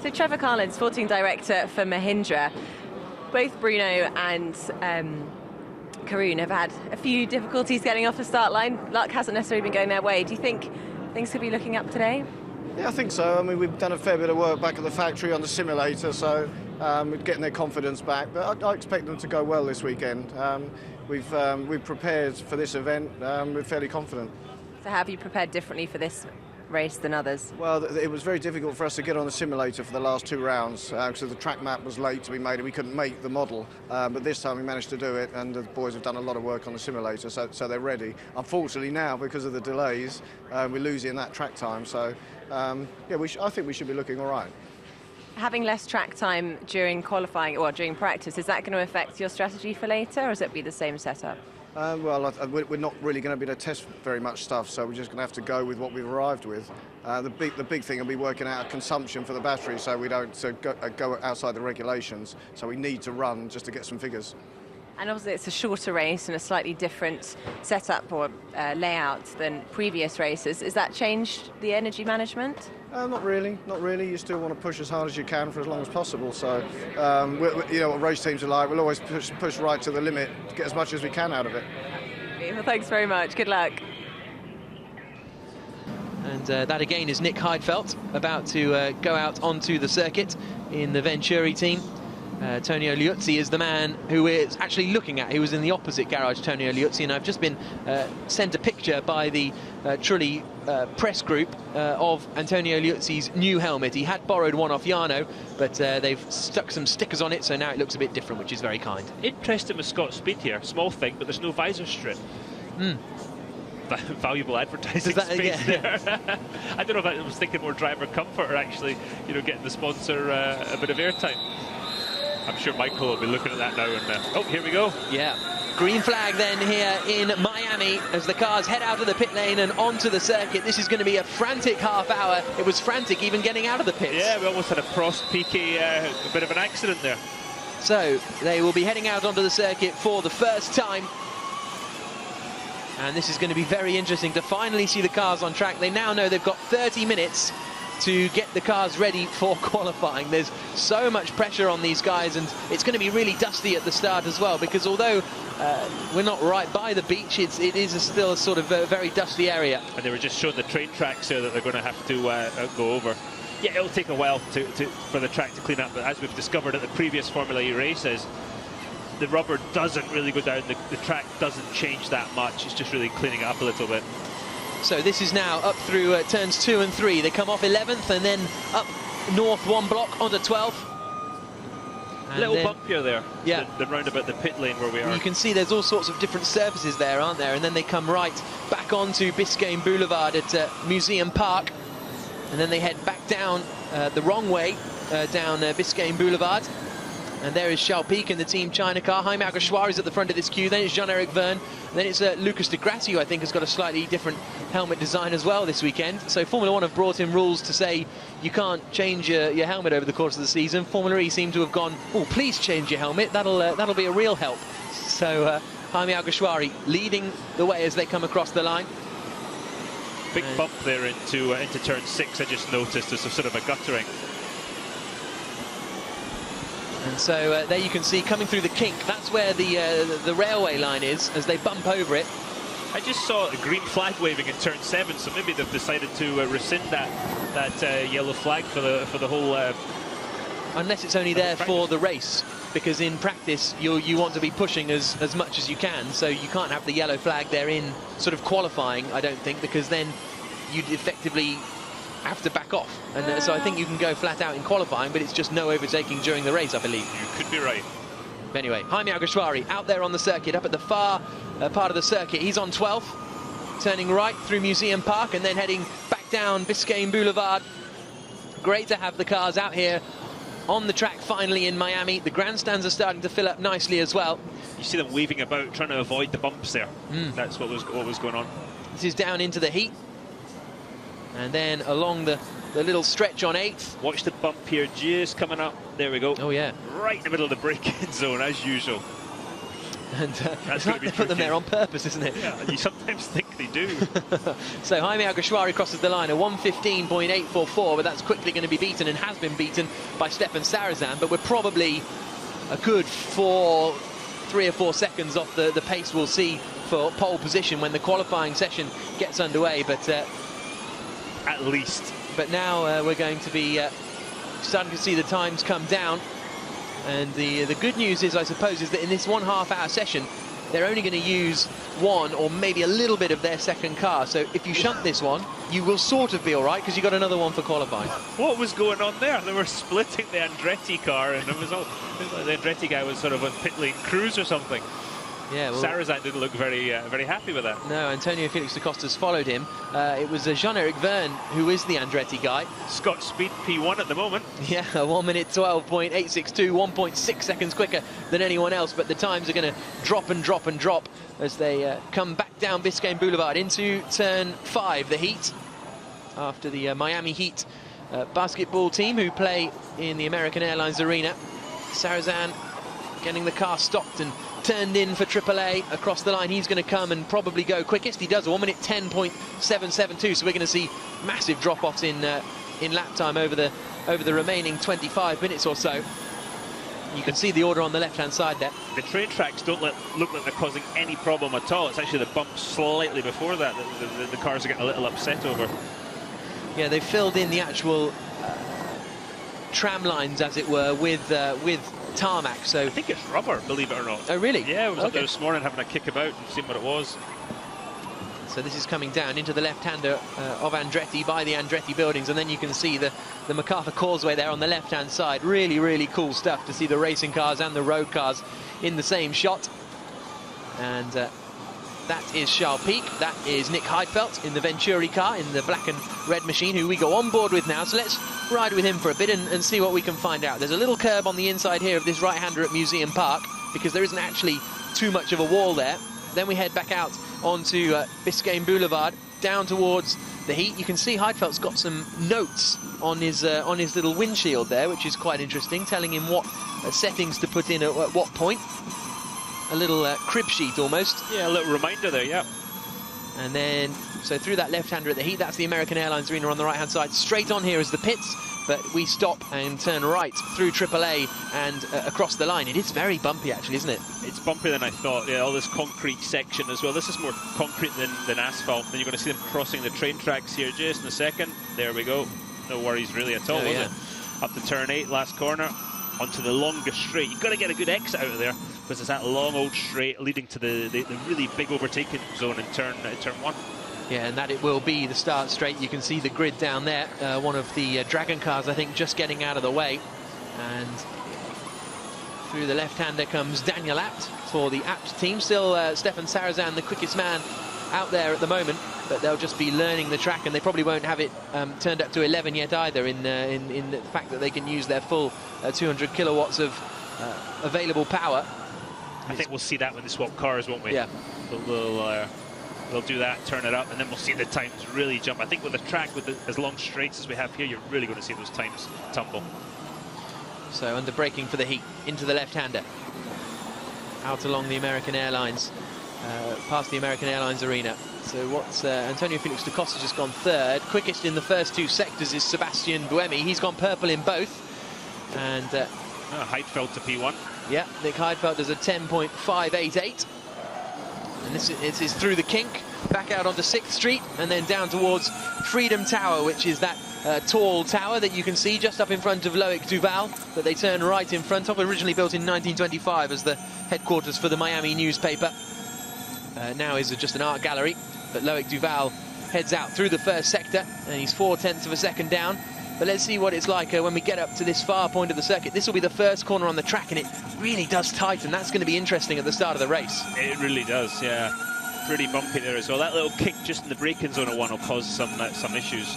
So Trevor Carlin, sporting director for Mahindra. Both Bruno and Karun have had a few difficulties getting off the start line. Luck hasn't necessarily been going their way. Do you think things could be looking up today? Yeah, I think so. I mean, we've done a fair bit of work back at the factory on the simulator, so we're getting their confidence back. But I expect them to go well this weekend. We've prepared for this event. We're fairly confident. So have you prepared differently for this race than others? Well, it was very difficult for us to get on the simulator for the last 2 rounds because the track map was late to be made and we couldn't make the model. But this time we managed to do it, and the boys have done a lot of work on the simulator, so they're ready. Unfortunately now, because of the delays, we're losing that track time. So, I think we should be looking all right. having less track time during qualifying or during practice, is that going to affect your strategy for later, or is it be the same setup? Well, we're not really going to be able to test very much stuff, so we're just going to have to go with what we've arrived with. The big thing will be working out a consumption for the battery, so we don't go outside the regulations. So we need to run just to get some figures. And obviously it's a shorter race and a slightly different setup or layout than previous races. Has that changed the energy management? Not really. You still want to push as hard as you can for as long as possible. So, you know what race teams are like. We'll always push right to the limit to get as much as we can out of it. Well, thanks very much. Good luck. And that again is Nick Heidfeld about to go out onto the circuit in the Venturi team. Tonio Liuzzi is the man who is actually looking at. He was in the opposite garage, Tonio Liuzzi, and I've just been sent a picture by the Trulli press group of Antonio Liuzzi's new helmet. He had borrowed one off Jarno, but they've stuck some stickers on it, so now it looks a bit different, which is very kind. Interesting with Scott Speed here. Small thing, but there's no visor strip. Valuable advertising space there. I don't know if I was thinking more driver comfort or actually, you know, getting the sponsor a bit of airtime. I'm sure Michael will be looking at that now. And oh, here we go. Yeah. Green flag then here in Miami as the cars head out of the pit lane and onto the circuit. This is going to be a frantic half hour. It was frantic even getting out of the pits. Yeah, we almost had a Prost Piquet, a bit of an accident there. So they will be heading out onto the circuit for the first time. And this is going to be very interesting to finally see the cars on track. They now know they've got 30 minutes to get the cars ready for qualifying. There's so much pressure on these guys, and it's going to be really dusty at the start as well, because although we're not right by the beach, it is still a sort of very dusty area. And they were just showing the train tracks here that they're going to have to go over. Yeah, it'll take a while for the track to clean up, but as we've discovered at the previous Formula E races, the rubber doesn't really go down, the track doesn't change that much, it's just really cleaning it up a little bit. So this is now up through turns 2 and 3. They come off 11th and then up north one block onto 12th. A little bumpier there, yeah, the roundabout the pit lane where we are. You can see there's all sorts of different surfaces there, aren't there? And then they come right back onto Biscayne Boulevard at Museum Park. And then they head back down the wrong way, down Biscayne Boulevard. And there is Charles Pic in the Team China car. Jaime Alguersuari is at the front of this queue. Then it's Jean-Eric Vergne. Then it's Lucas de Grassi, who I think has got a slightly different helmet design as well this weekend. So Formula One have brought in rules to say you can't change your helmet over the course of the season. Formula E seem to have gone, oh, please change your helmet. That'll be a real help. So Jaime Alguersuari leading the way as they come across the line. Big bump there into turn 6. I just noticed there's a sort of a guttering. And so there you can see coming through the kink, that's where the railway line is as they bump over it. I just saw a green flag waving in turn 7, so maybe they've decided to rescind that yellow flag for the whole. Unless it's only there for the race, because in practice you want to be pushing as much as you can, so you can't have the yellow flag there in sort of qualifying, I don't think, because then you'd effectively have to back off, and so I think you can go flat out in qualifying, but it's just no overtaking during the race, I believe. You could be right. Anyway, Jaime Alguersuari out there on the circuit, up at the far part of the circuit. He's on 12th, turning right through Museum Park and then heading back down Biscayne Boulevard. Great to have the cars out here on the track finally in Miami. The grandstands are starting to fill up nicely as well. You see them weaving about, trying to avoid the bumps there. That's what was going on. This is down into the heat. And then along the little stretch on 8th. Watch the bump here, just coming up. There we go. Oh, yeah. Right in the middle of the braking zone, as usual. And it's like they put them there on purpose, isn't it? Yeah, you sometimes think they do. So Jaime Alguersuari crosses the line, a 1:15.844, but that's quickly going to be beaten and has been beaten by Stefan Sarazan. But we're probably a good 3 or 4 seconds off the pace we'll see for pole position when the qualifying session gets underway. But at least. But now we're going to be starting to see the times come down. And the good news is, I suppose, is that in this 1.5 hour session, they're only going to use one or maybe a little bit of their second car. So if you shunt this one, you will sort of be all right, because you've got another one for qualifying. What was going on there? They were splitting the Andretti car, and it was like the Andretti guy was sort of on pit lane cruise or something. Yeah, well, Sarrazin didn't look very happy with that. No, Antonio Felix da Costa's followed him. It was Jean-Eric Verne who is the Andretti guy. Scott Speed P1 at the moment. Yeah, 1 minute 12.862, 1.6 seconds quicker than anyone else, but the times are going to drop and drop and drop as they come back down Biscayne Boulevard into turn 5, the heat, after the Miami Heat basketball team who play in the American Airlines Arena. Sarrazin getting the car stopped and turned in for AAA across the line. He's going to come and probably go quickest. He does 1 minute 10.772, so we're going to see massive drop-offs in lap time over the remaining 25 minutes or so. You can see the order on the left-hand side there. The train tracks don't look like they're causing any problem at all. It's actually the bump slightly before that the cars are getting a little upset over. Yeah, they filled in the actual tram lines, as it were, with tarmac. So I think it's rubber, believe it or not. Oh, really? Yeah, I was up there this morning having a kick about and seeing what it was. So this is coming down into the left-hander of Andretti by the Andretti buildings, and then you can see the MacArthur Causeway there on the left-hand side. Really, really cool stuff to see the racing cars and the road cars in the same shot. And that is Charles Pic. That is Nick Heidfeld in the Venturi car, in the black and red machine, who we go on board with now. So let's ride with him for a bit and see what we can find out. There's a little curb on the inside here of this right-hander at Museum Park, because there isn't actually too much of a wall there. Then we head back out onto Biscayne Boulevard, down towards the heat. You can see Heidfeld's got some notes on his little windshield there, which is quite interesting, telling him what settings to put in at what point. A little crib sheet almost. Yeah, a little reminder there, yeah. And then, so through that left-hander at the heat, that's the American Airlines Arena on the right-hand side. Straight on here is the pits, but we stop and turn right through AAA and across the line. It is very bumpy, actually, isn't it? It's bumpier than I thought. Yeah, all this concrete section as well. This is more concrete than asphalt. Then you're going to see them crossing the train tracks here just in a second. There we go. No worries really at all, was it? Up to turn 8, last corner, onto the longest straight. You've got to get a good exit out of there, because it's that long old straight leading to the really big overtaking zone in turn 1. Yeah, and that it will be the start straight. You can see the grid down there. One of the Dragon cars, I think, just getting out of the way. And through the left-hander comes Daniel Abt for the Abt team. Still Stefan Sarrazin, the quickest man out there at the moment, but they'll just be learning the track, and they probably won't have it turned up to 11 yet either, in the fact that they can use their full 200 kilowatts of available power. I think we'll see that when they swap cars, won't we? Yeah. They'll do that, turn it up, and then we'll see the times really jump. I think with a track with as long straights as we have here, you're really going to see those times tumble. So under braking for the heat, into the left-hander. Out along the American Airlines, past the American Airlines Arena. So what's Antonio Felix da Costa just gone third. Quickest in the first 2 sectors is Sebastian Buemi. He's gone purple in both. And Heidfeld to P1. Yeah, Nick Heidfeld does a 10.588. And this is through the kink, back out onto 6th Street, and then down towards Freedom Tower, which is that tall tower that you can see just up in front of Loic Duval, that they turn right in front of, originally built in 1925 as the headquarters for the Miami newspaper. Now is just an art gallery, but Loic Duval heads out through the first sector, and he's 0.4 of a second down. But let's see what it's like when we get up to this far point of the circuit. This will be the first corner on the track, and it really does tighten. That's going to be interesting at the start of the race. It really does, yeah. Pretty bumpy there as well. That little kick just in the braking zone at 1 will cause some issues.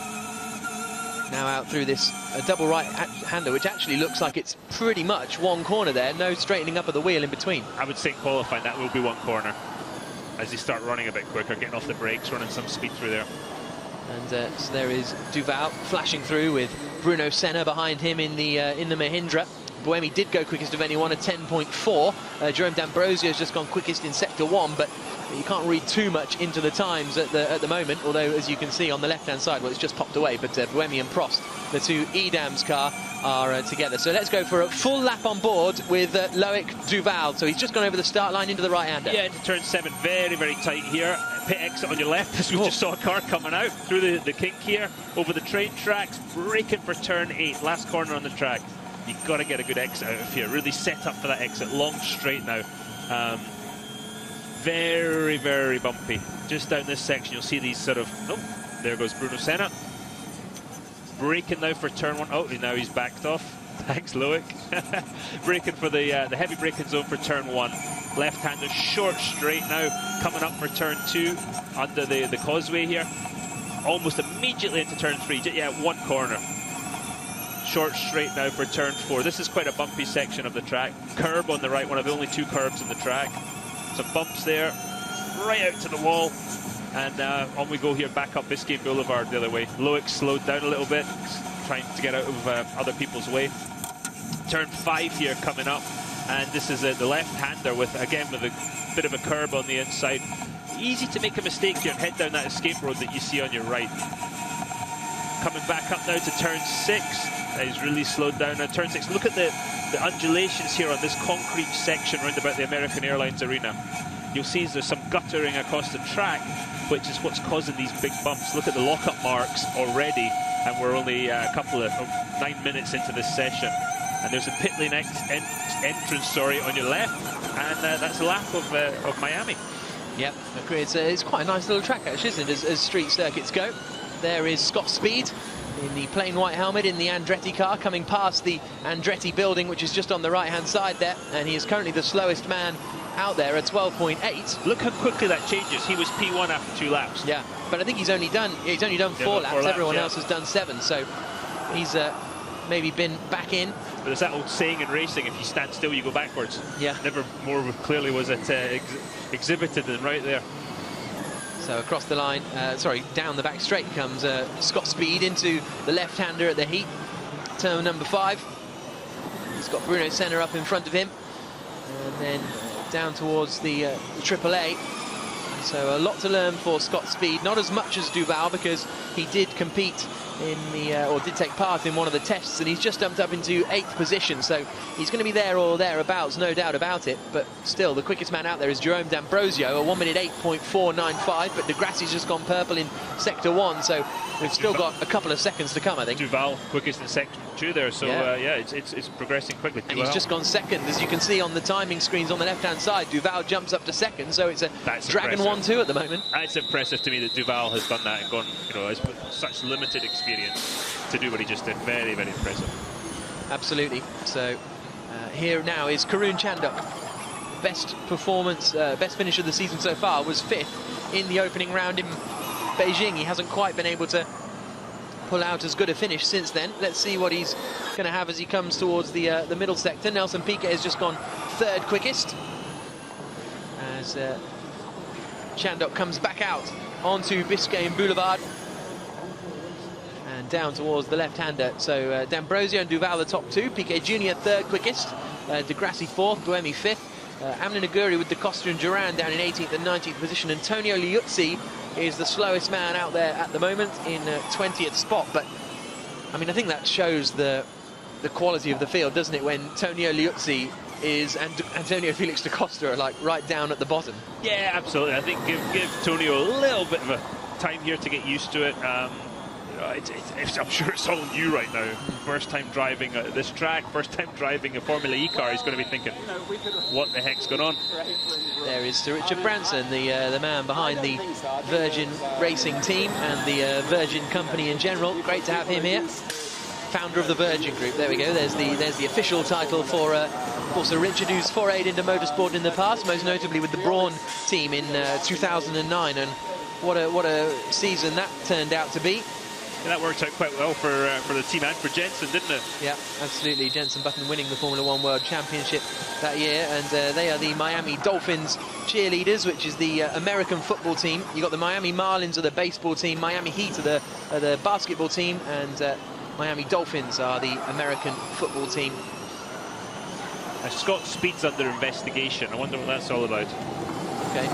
Now out through this double right-hander, which actually looks like it's pretty much one corner there. No straightening up of the wheel in between. I would say qualifying, that will be one corner. As they start running a bit quicker, getting off the brakes, running some speed through there. And so there is Duval flashing through with Bruno Senna behind him in the Mahindra. Buemi did go quickest of anyone, a 10.4. Jerome D'Ambrosio has just gone quickest in Sector 1, but you can't read too much into the times at the moment, although, as you can see on the left-hand side, well, it's just popped away, but Buemi and Prost, the 2 e.dams car, are together. So let's go for a full lap on board with Loic Duval. So he's just gone over the start line into the right-hander. Yeah, into turn 7, very, very tight here. Pit exit on your left, as we just saw a car coming out through the kink here, over the train tracks, braking for turn 8, last corner on the track. You've got to get a good exit out of here, really set up for that exit, long straight now. Very, very bumpy. Just down this section, you'll see these sort of... Oh, there goes Bruno Senna. Braking now for turn 1. Oh, now he's backed off. Thanks, Loic. Braking for the heavy braking zone for turn 1. left-hander, short straight now, coming up for turn 2 under the causeway here. Almost immediately into turn 3, yeah, one corner. Short straight now for turn 4. This is quite a bumpy section of the track. Curb on the right, one of the only 2 curbs in the track. Some bumps there, right out to the wall. And on we go here, back up Biscayne Boulevard the other way. Loic slowed down a little bit, trying to get out of other people's way. Turn 5 here coming up, and this is the left-hander with a bit of a curb on the inside. Easy to make a mistake here and head down that escape road that you see on your right. Coming back up now to turn 6. He's really slowed down now. Turn 6, look at the undulations here on this concrete section round about the American Airlines Arena. You'll see there's some guttering across the track, which is what's causing these big bumps. Look at the lockup marks already, and we're only a couple of 9 minutes into this session. And there's a pit lane entrance, on your left, and that's a lap of Miami. Yep, it's quite a nice little track actually, isn't it, as street circuits go. There is Scott Speed in the plain white helmet in the Andretti car, coming past the Andretti building, which is just on the right-hand side there, and he is currently the slowest man out there at 12.8. Look how quickly that changes. He was P1 after 2 laps. Yeah, but I think he's only done 4 laps. Everyone else has done 7, so he's maybe been back in. But there's that old saying in racing, if you stand still, you go backwards. Yeah. Never more clearly was it exhibited than right there. So across the line, down the back straight comes Scott Speed into the left-hander at the heat. Turn number 5. He's got Bruno Senna up in front of him. And then down towards the AAA. So a lot to learn for Scott Speed. Not as much as Duval, because he did compete in or did take part in one of the tests, and he's just jumped up into 8th position, so he's going to be there or thereabouts, no doubt about it. But still, the quickest man out there is Jerome D'Ambrosio, a 1:08.495, but Degrassi's just gone purple in sector 1, so we've still got a couple of seconds to come, I think. Duval quickest in sector 2 there, so yeah, it's progressing quickly. And he's just gone 2nd, as you can see on the timing screens on the left-hand side. Duval jumps up to 2nd, so it's a Dragon 1-2 at the moment. It's impressive to me that Duval has done that and gone, has such limited experience to do what he just did. Very, very impressive. Absolutely. So here now is Karun Chandok. Best performance, best finish of the season so far was 5th in the opening round in Beijing. He hasn't quite been able to pull out as good a finish since then. Let's see what he's going to have as he comes towards the middle sector. Nelson Piquet has just gone 3rd quickest as Chandok comes back out onto Biscayne Boulevard and down towards the left-hander. So D'Ambrosio and Duval the top 2, Piquet Jr. 3rd quickest, Degrassi 4th, Buemi 5th, Amna Naguri with Da Costa and Duran down in 18th and 19th position. Antonio Liuzzi is the slowest man out there at the moment in 20th spot. But I mean, I think that shows the quality of the field, doesn't it, when Antonio Liuzzi and Antonio Felix Da Costa are like right down at the bottom. Yeah, absolutely. I think give Tonio a little bit of a time here to get used to it. I'm sure it's all new right now. First time driving this track, first time driving a Formula E car. He's going to be thinking, what the heck's going on? There is Sir Richard Branson, the man behind the Virgin Racing team and the Virgin company in general. Great to have him here. Founder of the Virgin Group. There we go. There's the official title for Sir Richard, who's forayed into motorsport in the past, most notably with the Brawn team in 2009. And what a season that turned out to be. Yeah, that worked out quite well for the team and for Jensen, didn't it? Yeah, absolutely. Jensen Button winning the Formula 1 World Championship that year, and they are the Miami Dolphins cheerleaders, which is the American football team. You got the Miami Marlins are the baseball team, Miami Heat are the basketball team, and Miami Dolphins are the American football team. Scott Speed's under investigation. I wonder what that's all about. Okay,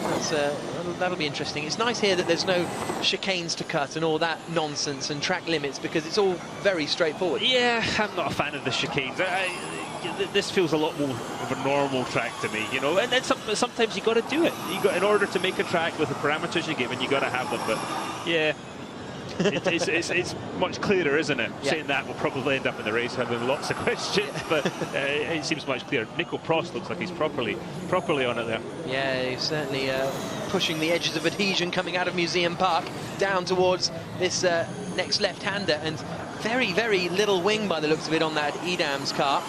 that'll be interesting. It's nice here that there's no chicanes to cut and all that nonsense and track limits, because it's all very straightforward. Yeah, I'm not a fan of the chicanes. This feels a lot more of a normal track to me, and then sometimes you got to do it. In order to make a track with the parameters you're given, you got to have them. But yeah, it's much clearer, isn't it? Yeah. Saying that, we'll probably end up in the race having lots of questions, but it seems much clearer. Nico Prost looks like he's properly on it there. Yeah, he's certainly pushing the edges of adhesion coming out of Museum Park down towards this next left-hander, and very, very little wing by the looks of it on that e.dams car.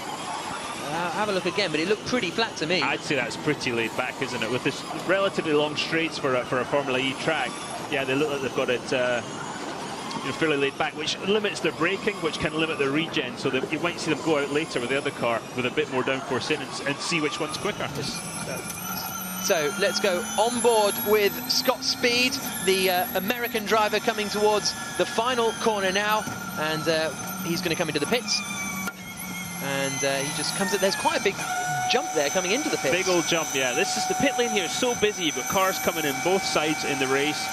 have a look again, but it looked pretty flat to me. I'd say that's pretty laid back, isn't it? With this relatively long straights for a Formula E track, yeah, they look like they've got it fairly laid back, which limits their braking, which can limit their regen, so that you might see them go out later with the other car with a bit more downforce in and see which one's quicker. So let's go on board with Scott Speed, the American driver, coming towards the final corner now, and he's going to come into the pits. And he just comes in. There's quite a big jump there coming into the pits. Big old jump, yeah. This is the pit lane here is so busy. You've got cars coming in both sides in the race,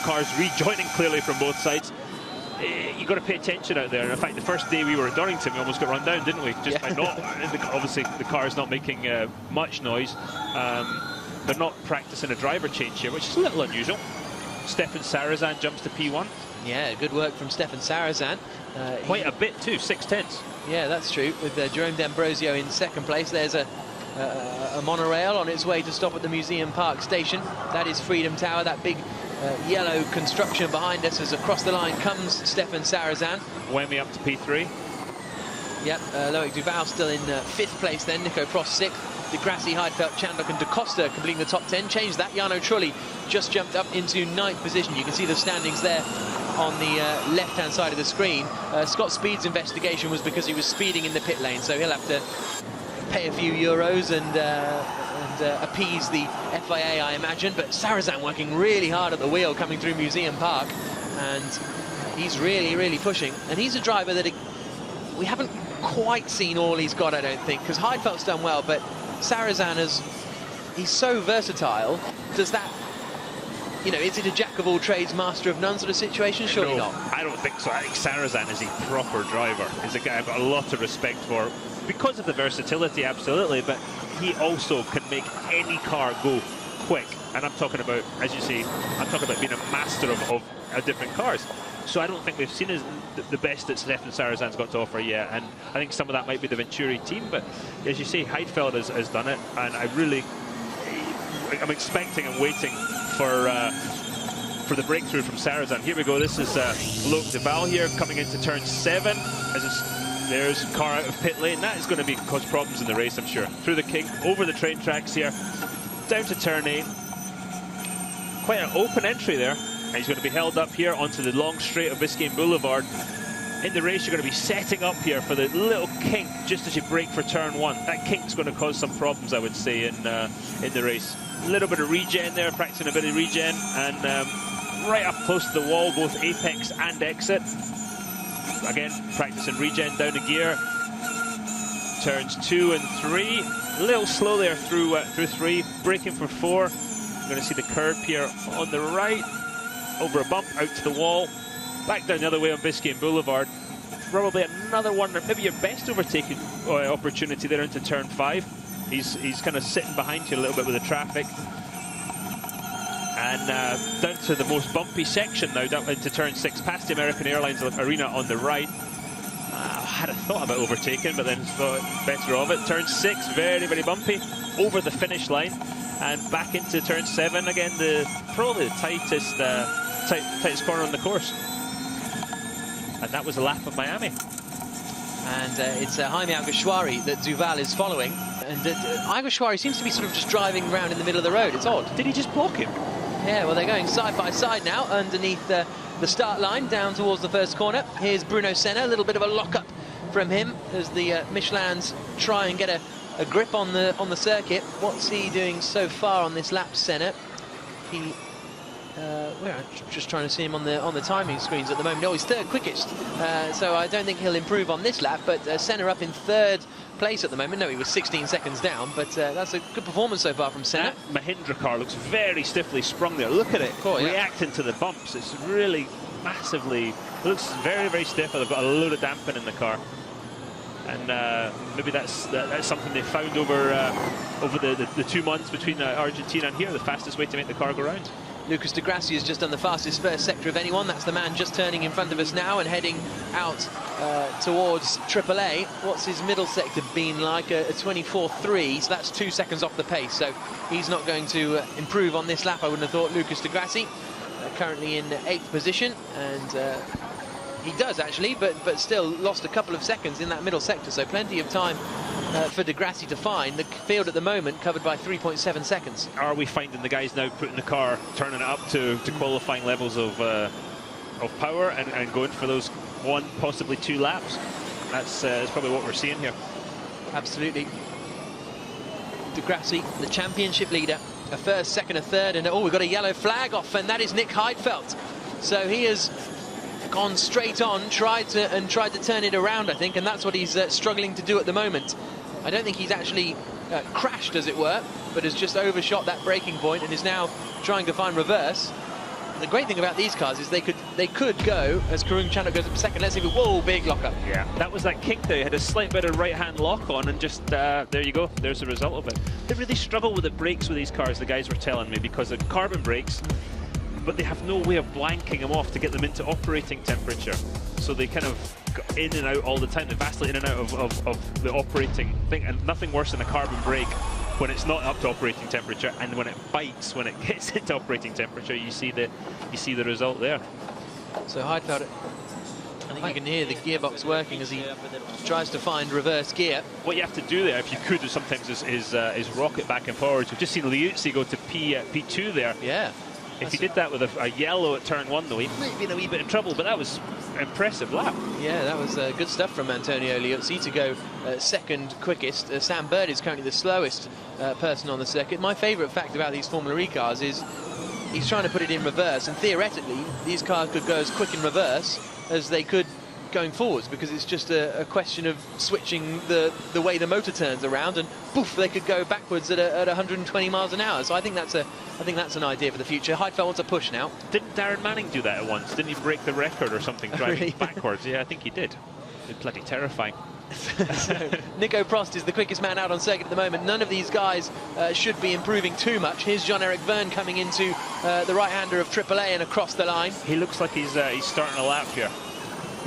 cars rejoining clearly from both sides. You've got to pay attention out there. And in fact, the first day we were at Donington, we almost got run down, didn't we? Just by not, obviously the car's not making much noise. They're not practicing a driver change here, which is a little unusual. Stefan Sarazan jumps to P1. Yeah, good work from Stefan Sarazan. Quite a bit too, 6/10. Yeah, that's true. With Jerome D'Ambrosio in second place, there's a monorail on its way to stop at the Museum Park station. That is Freedom Tower, that big yellow construction behind us. As across the line comes Stefan Sarazan. Wemmy up to P3. Yep, Loic Duval still in 5th place then, Nico Prost 6th. De Grassi, Heidfeld, Chandler and De Costa completing the top 10. Changed that. Jarno Trulli just jumped up into 9th position. You can see the standings there on the left-hand side of the screen. Scott Speed's investigation was because he was speeding in the pit lane, so he'll have to pay a few euros and appease the FIA, I imagine. But Sarazan working really hard at the wheel coming through Museum Park, and he's really, really pushing. And he's a driver that we haven't quite seen all he's got, I don't think, because Heidfeld's done well, but Sarazan he's so versatile. Does that, is it a jack of all trades, master of none sort of situation? Surely No, not. I don't think so. I think Sarazan is a proper driver. He's a guy I've got a lot of respect for because of the versatility, absolutely, but he also can make any car go quick. And I'm talking about, as you say, I'm talking about being a master of different cars. So I don't think we've seen the best that Stefan Sarazan's got to offer yet, and I think some of that might be the Venturi team, but as you say, Heidfeld has done it, and I'm expecting and waiting for the breakthrough from Sarazan. Here we go. This is Loic Duval here coming into turn 7. There's a car out of pit lane. That is going to cause problems in the race, I'm sure. Through the kink, over the train tracks here, down to turn 8. Quite an open entry there. And he's going to be held up here onto the long straight of Biscayne Boulevard. In the race, you're going to be setting up here for the little kink just as you brake for turn 1. That kink's going to cause some problems, I would say, in the race. A little bit of regen there, practicing a bit of regen, and right up close to the wall, both apex and exit. Again, practicing regen down a gear. Turns 2 and 3. A little slow there through 3, braking for 4. You're going to see the curb here on the right. Over a bump, out to the wall, back down the other way on Biscayne Boulevard. Probably another one, or maybe your best overtaking opportunity there into turn 5. He's kind of sitting behind you a little bit with the traffic. And down to the most bumpy section now, down into turn 6, past the American Airlines Arena on the right. I had a thought about overtaking, but then thought better of it. Turn 6, very, very bumpy, over the finish line. And back into turn 7 again, probably the tightest corner on the course. And that was a lap of Miami. And it's Jaime Alguersuari that Duval is following. And Alguersuari seems to be sort of just driving around in the middle of the road. It's odd. Did he just block him? Yeah, well, they're going side by side now underneath the start line down towards the first corner. Here's Bruno Senna, a little bit of a lock-up from him as the Michelins try and get a grip on the circuit. What's he doing so far on this lap, Senna? We're just trying to see him on the timing screens at the moment. No, he's 3rd quickest, so I don't think he'll improve on this lap. But Senna up in 3rd place at the moment. No, he was 16 seconds down, but that's a good performance so far from Senna. That Mahindra car looks very stiffly sprung there. Look at it, reacting to the bumps. It's really massively, it looks very, very stiff. They've got a load of damping in the car. And maybe that's something they found over the 2 months between Argentina and here, the fastest way to make the car go round. Lucas de Grassi has just done the fastest first sector of anyone. That's the man just turning in front of us now and heading out towards AAA. What's his middle sector been like? A 24.3, so that's 2 seconds off the pace. So he's not going to improve on this lap, I wouldn't have thought. Lucas de Grassi currently in 8th position, and he does actually, but still lost a couple of seconds in that middle sector, so plenty of time for De Grassi to find. The field at the moment covered by 3.7 seconds. Are we finding the guys now putting the car, turning it up to qualifying levels of power and going for those 1, possibly 2 laps? That's probably what we're seeing here. Absolutely. De Grassi, the championship leader, a first, second, a third, and we've got a yellow flag off, and that is Nick Heidfeld. So he has gone straight on, tried to turn it around, I think, and that's what he's struggling to do at the moment. I don't think he's actually crashed, as it were, but has just overshot that braking point and is now trying to find reverse. The great thing about these cars is they could go as Karun Chandhok goes up second. Let's see if whoa, big lockup. Yeah, that was that kink there. He had a slight bit of right-hand lock on, and just there you go. There's the result of it. They really struggle with the brakes with these cars, the guys were telling me, because of carbon brakes, but they have no way of blanking them off to get them into operating temperature. So they kind of go in and out all the time. They vacillate in and out of the operating thing, and nothing worse than a carbon brake when it's not up to operating temperature, and when it bites when it gets into operating temperature. You see the result there. So Heidfeld, I think you can hear the gearbox working as he tries to find reverse gear. What you have to do there, if you could, sometimes is rocket back and forwards. We've just seen Liuzzi go to P2 there. Yeah. If he did that with a yellow at turn 1, though, he might be in a wee bit of trouble, but that was an impressive lap. Yeah, that was good stuff from Antonio Liuzzi to go second quickest. Sam Bird is currently the slowest person on the circuit. My favourite fact about these Formula E cars is he's trying to put it in reverse, and theoretically these cars could go as quick in reverse as they could going forwards, because it's just a question of switching the way the motor turns around, and poof, they could go backwards at 120 miles an hour. So I think that's an idea for the future. Heidfeld wants a push now. Didn't Darren Manning do that at once? Didn't he break the record or something driving Really? backwards? Yeah, I think he did. It's bloody terrifying. So Nico Prost is the quickest man out on circuit at the moment. None of these guys should be improving too much. Here's Jean-Eric Verne coming into the right-hander of AAA and across the line. He looks like he's starting a lap here.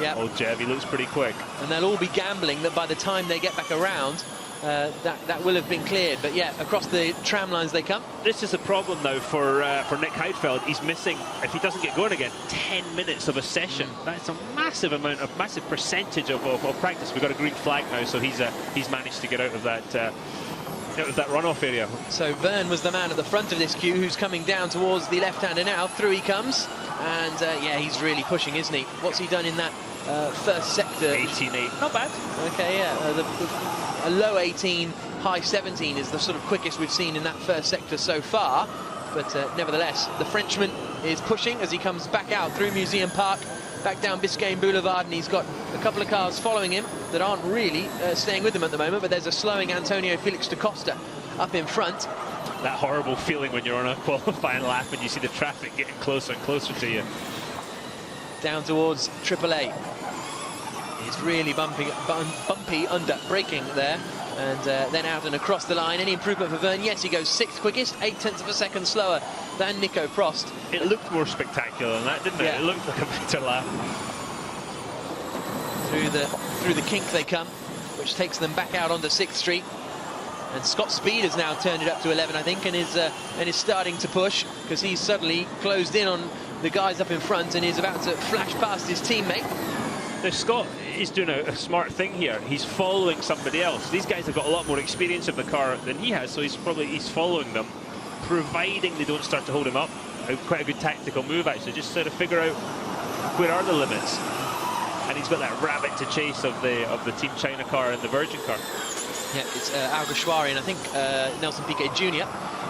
Yeah. Old Jev, he looks pretty quick. And they'll all be gambling that by the time they get back around, that will have been cleared. But yeah, across the tram lines they come. This is a problem now for Nick Heidfeld. He's missing, if he doesn't get going again, 10 minutes of a session. That's a massive percentage of practice. We've got a green flag now, so he's managed to get out of that runoff area. So Verne was the man at the front of this queue, who's coming down towards the left-hander now. Through he comes, and yeah, he's really pushing, isn't he? What's he done in that first sector? 18.8. Not bad. Okay, yeah. A low 18, high 17 is the sort of quickest we've seen in that first sector so far. But nevertheless, the Frenchman is pushing as he comes back out through Museum Park, back down Biscayne Boulevard, and he's got a couple of cars following him that aren't really staying with him at the moment, but there's a slowing Antonio Felix da Costa up in front. That horrible feeling when you're on a qualifying lap and you see the traffic getting closer and closer to you. Down towards AAA. He's really bumpy under braking there, and then out and across the line. Any improvement for Verne? Yes, he goes 6th quickest, 0.8 of a second slower than Nico Prost. It looked more spectacular than that, didn't it? Yeah. It looked like a better lap. Through the kink they come, which takes them back out onto 6th Street. And Scott Speed has now turned it up to 11, I think, and is starting to push, because he's suddenly closed in on the guys up in front and is about to flash past his teammate. Now, Scott is doing a smart thing here. He's following somebody else. These guys have got a lot more experience of the car than he has, so he's following them, providing they don't start to hold him up. Quite a good tactical move, actually, just sort of figure out where are the limits. And he's got that rabbit to chase of the Team China car and the Virgin car. Yeah, it's Alguersuari and I think Nelson Piquet Jr.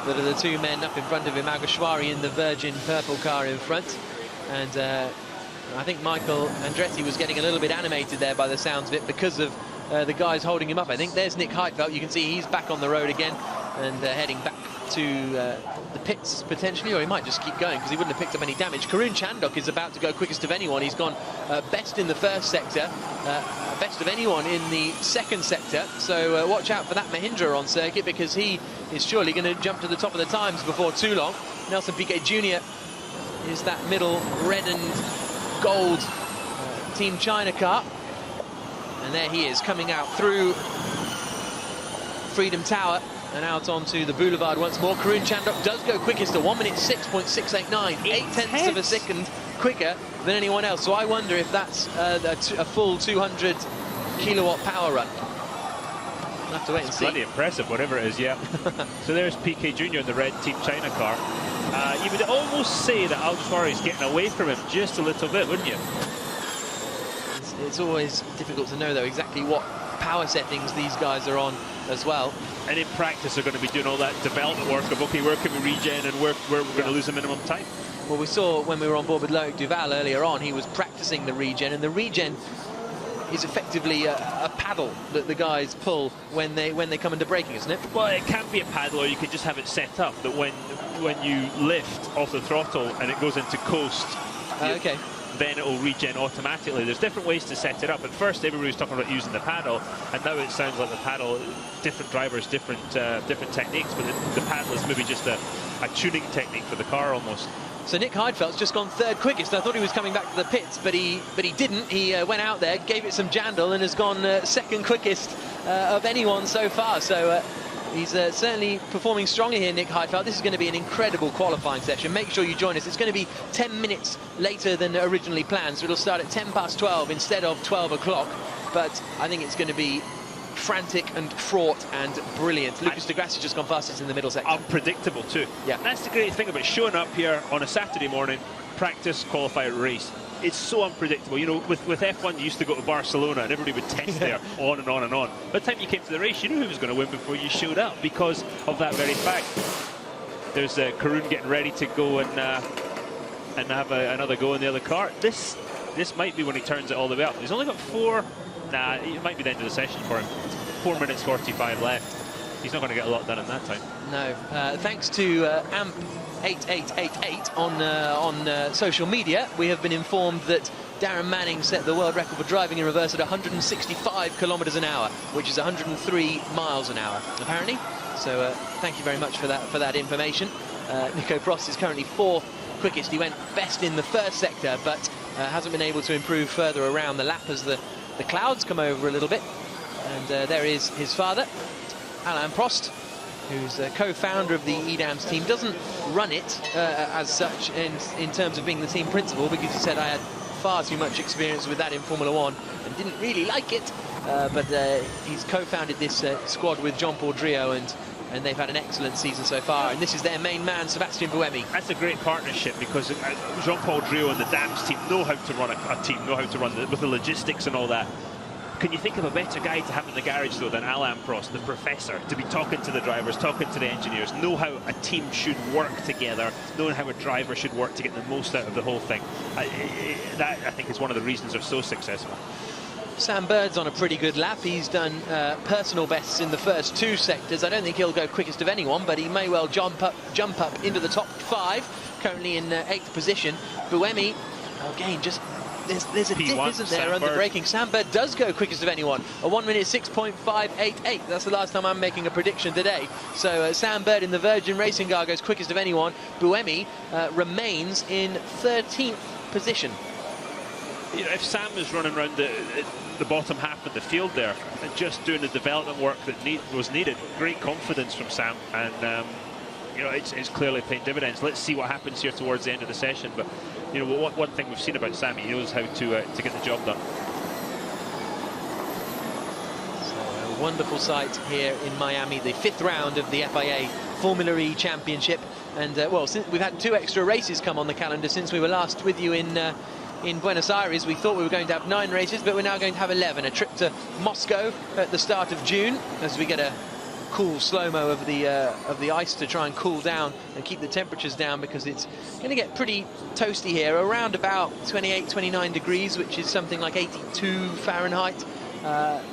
that are the two men up in front of him. Alguersuari in the Virgin purple car in front, and I think Michael Andretti was getting a little bit animated there by the sounds of it because of the guys holding him up. I think there's Nick Heidfeld. You can see he's back on the road again and heading back to the pits potentially, or he might just keep going because he wouldn't have picked up any damage. Karun Chandhok is about to go quickest of anyone. He's gone best in the first sector, best of anyone in the second sector. So watch out for that Mahindra on circuit, because he is surely going to jump to the top of the times before too long. Nelson Piquet Jr. is that middle red and gold Team China car, and there he is coming out through Freedom Tower and out onto the boulevard once more. Karun Chandhok does go quickest at 1 minute 6.689, 0.8 of a second quicker than anyone else. So I wonder if that's a full 200 kilowatt power run. We'll have to wait and see. Bloody impressive, whatever it is, yeah. So there's PK Jr. in the red Team China car. You would almost say that Al-Jawhari is getting away from him just a little bit, wouldn't you? It's always difficult to know, though, exactly what power settings these guys are on as well. And in practice, they're going to be doing all that development work of, okay, where can we regen and where we're going to lose the minimum time. Well, we saw when we were on board with Loic Duval earlier on, he was practicing the regen, and the regen is effectively a paddle that the guys pull when they come into braking, isn't it? Well, it can be a paddle, or you could just have it set up that when you lift off the throttle and it goes into coast, okay, then it will regen automatically. There's different ways to set it up. At first, everybody was talking about using the paddle, and now it sounds like the paddle, different drivers, different techniques, but the paddle is maybe just a tuning technique for the car almost. So Nick Heidfeldt's just gone third quickest. I thought he was coming back to the pits, but he didn't. He went out there, gave it some jandle, and has gone second quickest of anyone so far. So he's certainly performing strongly here, Nick Heidfeldt. This is going to be an incredible qualifying session. Make sure you join us. It's going to be 10 minutes later than originally planned, so it'll start at 12 instead of 12 o'clock. But I think it's going to be frantic and fraught and brilliant. Lucas de Grassi just gone fastest in the middle section. Unpredictable too. Yeah, that's the great thing about showing up here on a Saturday morning, practice, qualify, race. It's so unpredictable. You know, with F1, you used to go to Barcelona and everybody would test there on and on and on. By the time you came to the race, you knew who was going to win before you showed up because of that very fact. There's Karun getting ready to go and have another go in the other car. This might be when he turns it all the way up. He's only got 4. Nah, it might be the end of the session for him. 4 minutes 45 left. He's not going to get a lot done in that time. No. Thanks to AMP8888 on social media, we have been informed that Darren Manning set the world record for driving in reverse at 165 kilometers an hour, which is 103 miles an hour, apparently. So thank you very much for that information. Nico Prost is currently 4th quickest. He went best in the first sector, but hasn't been able to improve further around the lap as the clouds come over a little bit. And there is his father, Alain Prost, who's a co-founder of the e.dams team. Doesn't run it as such in terms of being the team principal, because he said, I had far too much experience with that in Formula 1 and didn't really like it. But he's co-founded this squad with Jean-Paul Driot, and they've had an excellent season so far. And this is their main man, Sébastien Buemi. That's a great partnership, because Jean-Paul Driot and the Dams team know how to run a team, know how to run with the logistics and all that. Can you think of a better guy to have in the garage, though, than Alain Prost, the professor, to be talking to the drivers, talking to the engineers, know how a team should work together, knowing how a driver should work to get the most out of the whole thing. That, I think, is one of the reasons they're so successful. Sam Bird's on a pretty good lap. He's done personal bests in the first 2 sectors. I don't think he'll go quickest of anyone, but he may well jump up into the top 5, currently in 8th position. Buemi, again, just there's a dip, isn't there, under braking. Sam Bird does go quickest of anyone, a 1 minute 6.588. That's the last time I'm making a prediction today. So Sam Bird in the Virgin Racing car goes quickest of anyone. Buemi remains in 13th position. You know, if Sam is running around the bottom half of the field there and just doing the development work that was needed, great confidence from Sam, and you know, it's clearly paying dividends. Let's see what happens here towards the end of the session. But you know, one thing we've seen about Sam, he knows how to get the job done. So a wonderful sight here in Miami, the 5th round of the FIA Formula E Championship, and well, since we've had 2 extra races come on the calendar since we were last with you in Buenos Aires. We thought we were going to have 9 races, but we're now going to have 11. A trip to Moscow at the start of June, as we get a cool slow-mo of the ice to try and cool down and keep the temperatures down, because it's going to get pretty toasty here, around about 28-29 degrees, which is something like 82 Fahrenheit.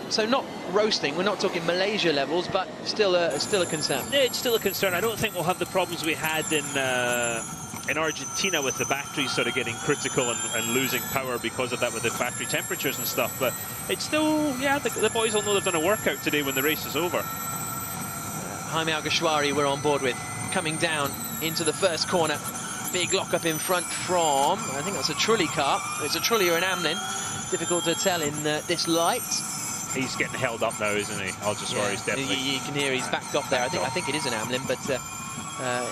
So not roasting, we're not talking Malaysia levels, but still a concern. Yeah, it's still a concern. I don't think we'll have the problems we had in Argentina with the batteries sort of getting critical and losing power because of that, with the battery temperatures and stuff. But it's still, yeah, the boys will know they've done a workout today when the race is over. Jaime Alguersuari we're on board with, coming down into the first corner. Big lock-up in front from, I think that's a Trulli car. It's a Trulli or an Amlin. Difficult to tell in this light. He's getting held up now, isn't he? Alguersuari's definitely. You can hear he's backed off there. I think it is an Amlin, but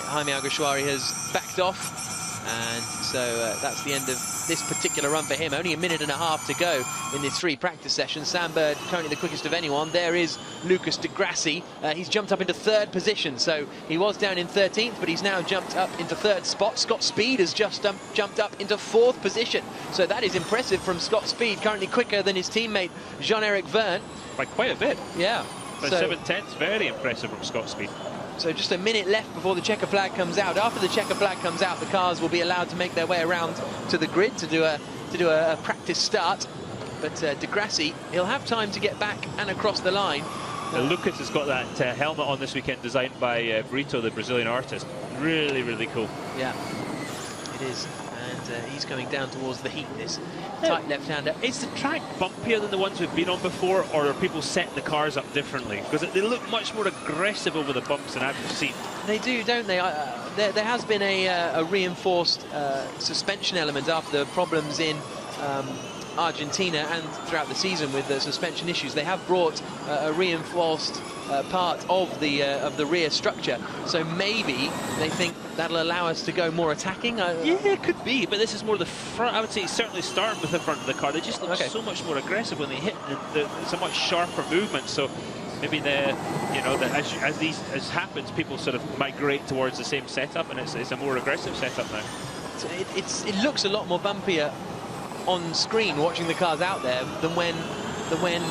Jaime Alguersuari has backed off. And so that's the end of this particular run for him. Only a minute and a half to go in this 3 practice sessions. Sam Bird currently the quickest of anyone. There is Lucas de Grassi. He's jumped up into 3rd position. So he was down in 13th, but he's now jumped up into 3rd spot. Scott Speed has just jumped up into 4th position. So that is impressive from Scott Speed, currently quicker than his teammate Jean-Eric Verne. By quite a bit. Yeah. By 7/10, very impressive from Scott Speed. So just a minute left before the checker flag comes out. After the checker flag comes out, the cars will be allowed to make their way around to the grid to do a practice start. But de Grassi, he'll have time to get back and across the line. Lucas has got that helmet on this weekend, designed by Brito, the Brazilian artist. Really, really cool. Yeah, it is. And he's going down towards the heat, this tight left-hander. Is the track bumpier than the ones we've been on before, or are people setting the cars up differently? Because they look much more aggressive over the bumps than I've seen. They do, don't they? There has been a reinforced suspension element after the problems in Argentina and throughout the season with the suspension issues. They have brought a reinforced part of the rear structure, so maybe they think that'll allow us to go more attacking. Yeah, it could be, but this is more the front. I would say certainly starting with the front of the car. They just look so much more aggressive when they hit. It's a much sharper movement. So maybe as happens, people sort of migrate towards the same setup, and it's a more aggressive setup now. So it looks a lot more bumpier on screen watching the cars out there than when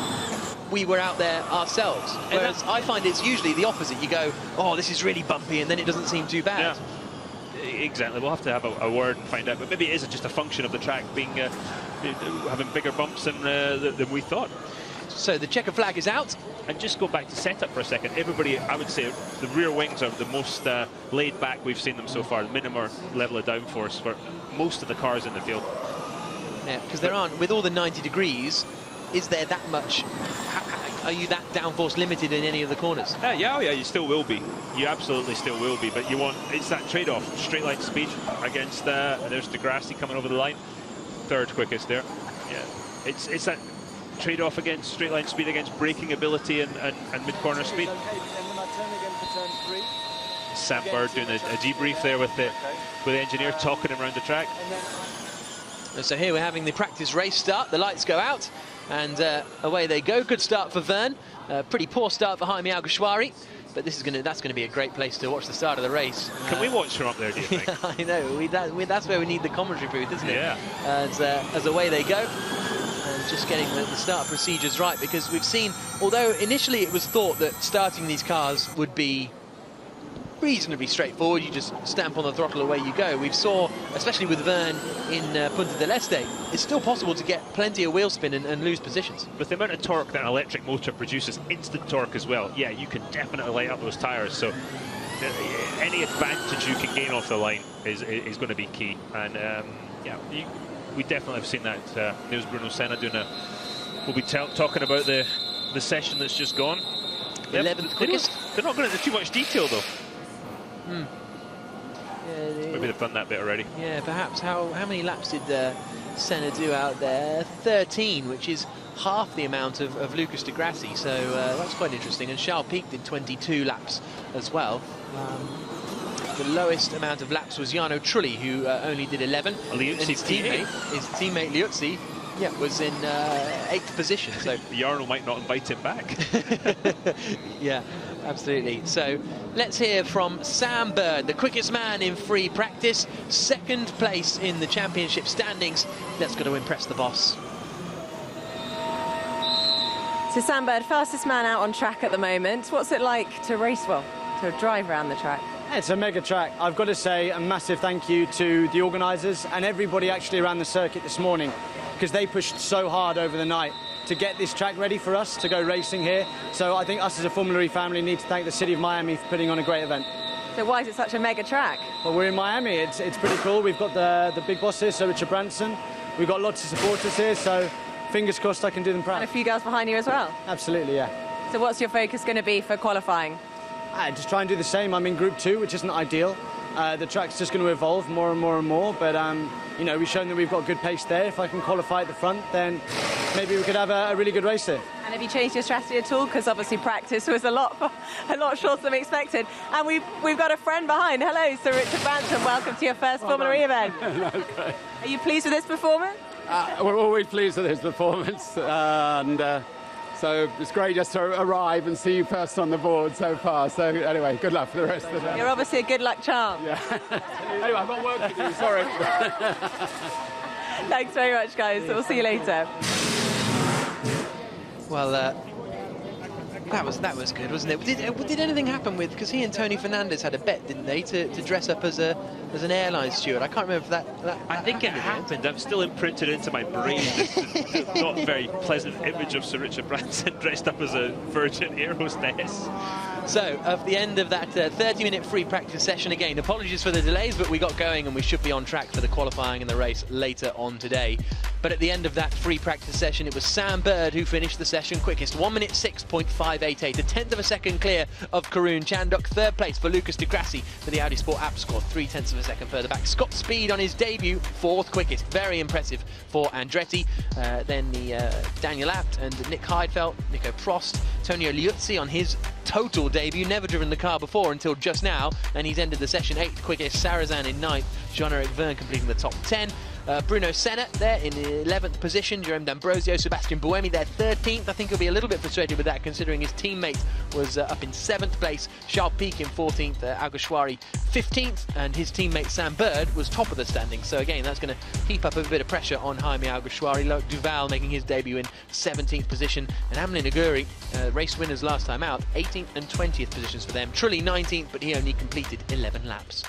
we were out there ourselves. Whereas I find it's usually the opposite. You go, oh, this is really bumpy, and then it doesn't seem too bad. Yeah, exactly. We'll have to have a word and find out. But maybe it is just a function of the track being having bigger bumps than we thought. So the checker flag is out. And just go back to setup for a second. Everybody, I would say, the rear wings are the most laid back we've seen them so far. The minimum level of downforce for most of the cars in the field. Yeah, because there aren't, with all the 90 degrees, is there that much? Are you that downforce limited in any of the corners? Yeah, you still will be. You absolutely still will be. But it's that trade-off. Straight line speed against there's de Grassi coming over the line, 3rd quickest there. Yeah, it's that trade-off against straight line speed against braking ability and mid-corner speed. Sam Bird doing a debrief there with the engineer, talking him around the track. So here we're having the practice race start. The lights go out, and away they go. Good start for Verne. Pretty poor start for Jaime Alguersuari, but that's going to be a great place to watch the start of the race. Can we watch from up there, do you think? I know. That's where we need the commentary booth, isn't it? Yeah. As away they go. And just getting the start procedures right, because we've seen, although initially it was thought that starting these cars would be reasonably straightforward, you just stamp on the throttle, away you go. We saw, especially with Verne in Punta del Este, it's still possible to get plenty of wheel spin and lose positions. With the amount of torque that an electric motor produces, instant torque as well, yeah, you can definitely light up those tyres. So any advantage you can gain off the line is going to be key. And yeah, we definitely have seen that. There's Bruno Senna doing we'll be talking about the session that's just gone. 11th quickest. They're not going into too much detail though. Yeah, maybe they've done that bit already. Yeah, perhaps. How many laps did Senna do out there? 13, which is half the amount of Lucas de Grassi. So that's quite interesting. And Charles Pic did 22 laps as well. The lowest amount of laps was Jarno Trulli, who only did 11. And his teammate Liuzzi, was in 8th position. So Jarno might not invite him back. Yeah, absolutely. So let's hear from Sam Bird, the quickest man in free practice, 2nd place in the championship standings. Let's go to impress the boss. So Sam Bird, fastest man out on track at the moment. What's it like to drive around the track? It's a mega track. I've got to say a massive thank you to the organisers and everybody actually around the circuit this morning, because they pushed so hard over the night to get this track ready for us to go racing here. So I think us as a Formula E family need to thank the City of Miami for putting on a great event. So why is it such a mega track? Well, we're in Miami. It's pretty cool. We've got the big boss here, Sir Richard Branson. We've got lots of supporters here, so fingers crossed I can do them proud. And a few girls behind you as well? Absolutely, yeah. So what's your focus going to be for qualifying? Just try and do the same. I'm in Group 2, which isn't ideal. The track's just going to evolve more and more and more, but you know, we've shown that we've got good pace there. If I can qualify at the front, then maybe we could have a really good race here. And have you changed your strategy at all? Because obviously practice was a lot shorter than we expected. And we've got a friend behind. Hello, Sir Richard Branson. Welcome to your first Formula E event. Okay. Are you pleased with this performance? We're always pleased with his performance, and so it's great just to arrive and see you first on the board so far. So anyway, good luck for the rest of the day. You're obviously a good luck charm. Yeah. Anyway, I've got work to do, sorry. Thanks very much, guys. We'll see you later. Well, that was good, wasn't it? Did anything happen with, because he and Tony Fernandez had a bet, didn't they, to dress up as an airline steward? I can't remember if that I think it happened. I'm still imprinted into my brain the not very pleasant image of Sir Richard Branson dressed up as a Virgin air hostess. So, at the end of that 30-minute free practice session, again, apologies for the delays, but we got going and we should be on track for the qualifying and the race later on today. But at the end of that free practice session, it was Sam Bird who finished the session quickest, 1:06.588, a tenth of a second clear of Karun Chandok. Third place for Lucas Di Grassi for the Audi Sport App squad, 0.3 of a second further back. Scott Speed on his debut, fourth quickest, very impressive for Andretti. Then the Daniel Abt and Nick Heidfeld, Nico Prost, Tonio Liuzzi on his total debut, never driven the car before until just now, and he's ended the session 8th quickest. Sarrazin in 9th, Jean-Eric Verne completing the top 10. Bruno Senna there in the 11th position, Jerome D'Ambrosio, Sebastian Buemi there 13th. I think he'll be a little bit frustrated with that considering his teammate was up in 7th place. Charles Pic in 14th, Alguersuari 15th, and his teammate Sam Bird was top of the standing. So again, that's going to heap up a bit of pressure on Jaime Alguersuari. Loic Duval making his debut in 17th position, and Amelin Aguri, race winners last time out, 18th and 20th positions for them. Trulli 19th, but he only completed 11 laps.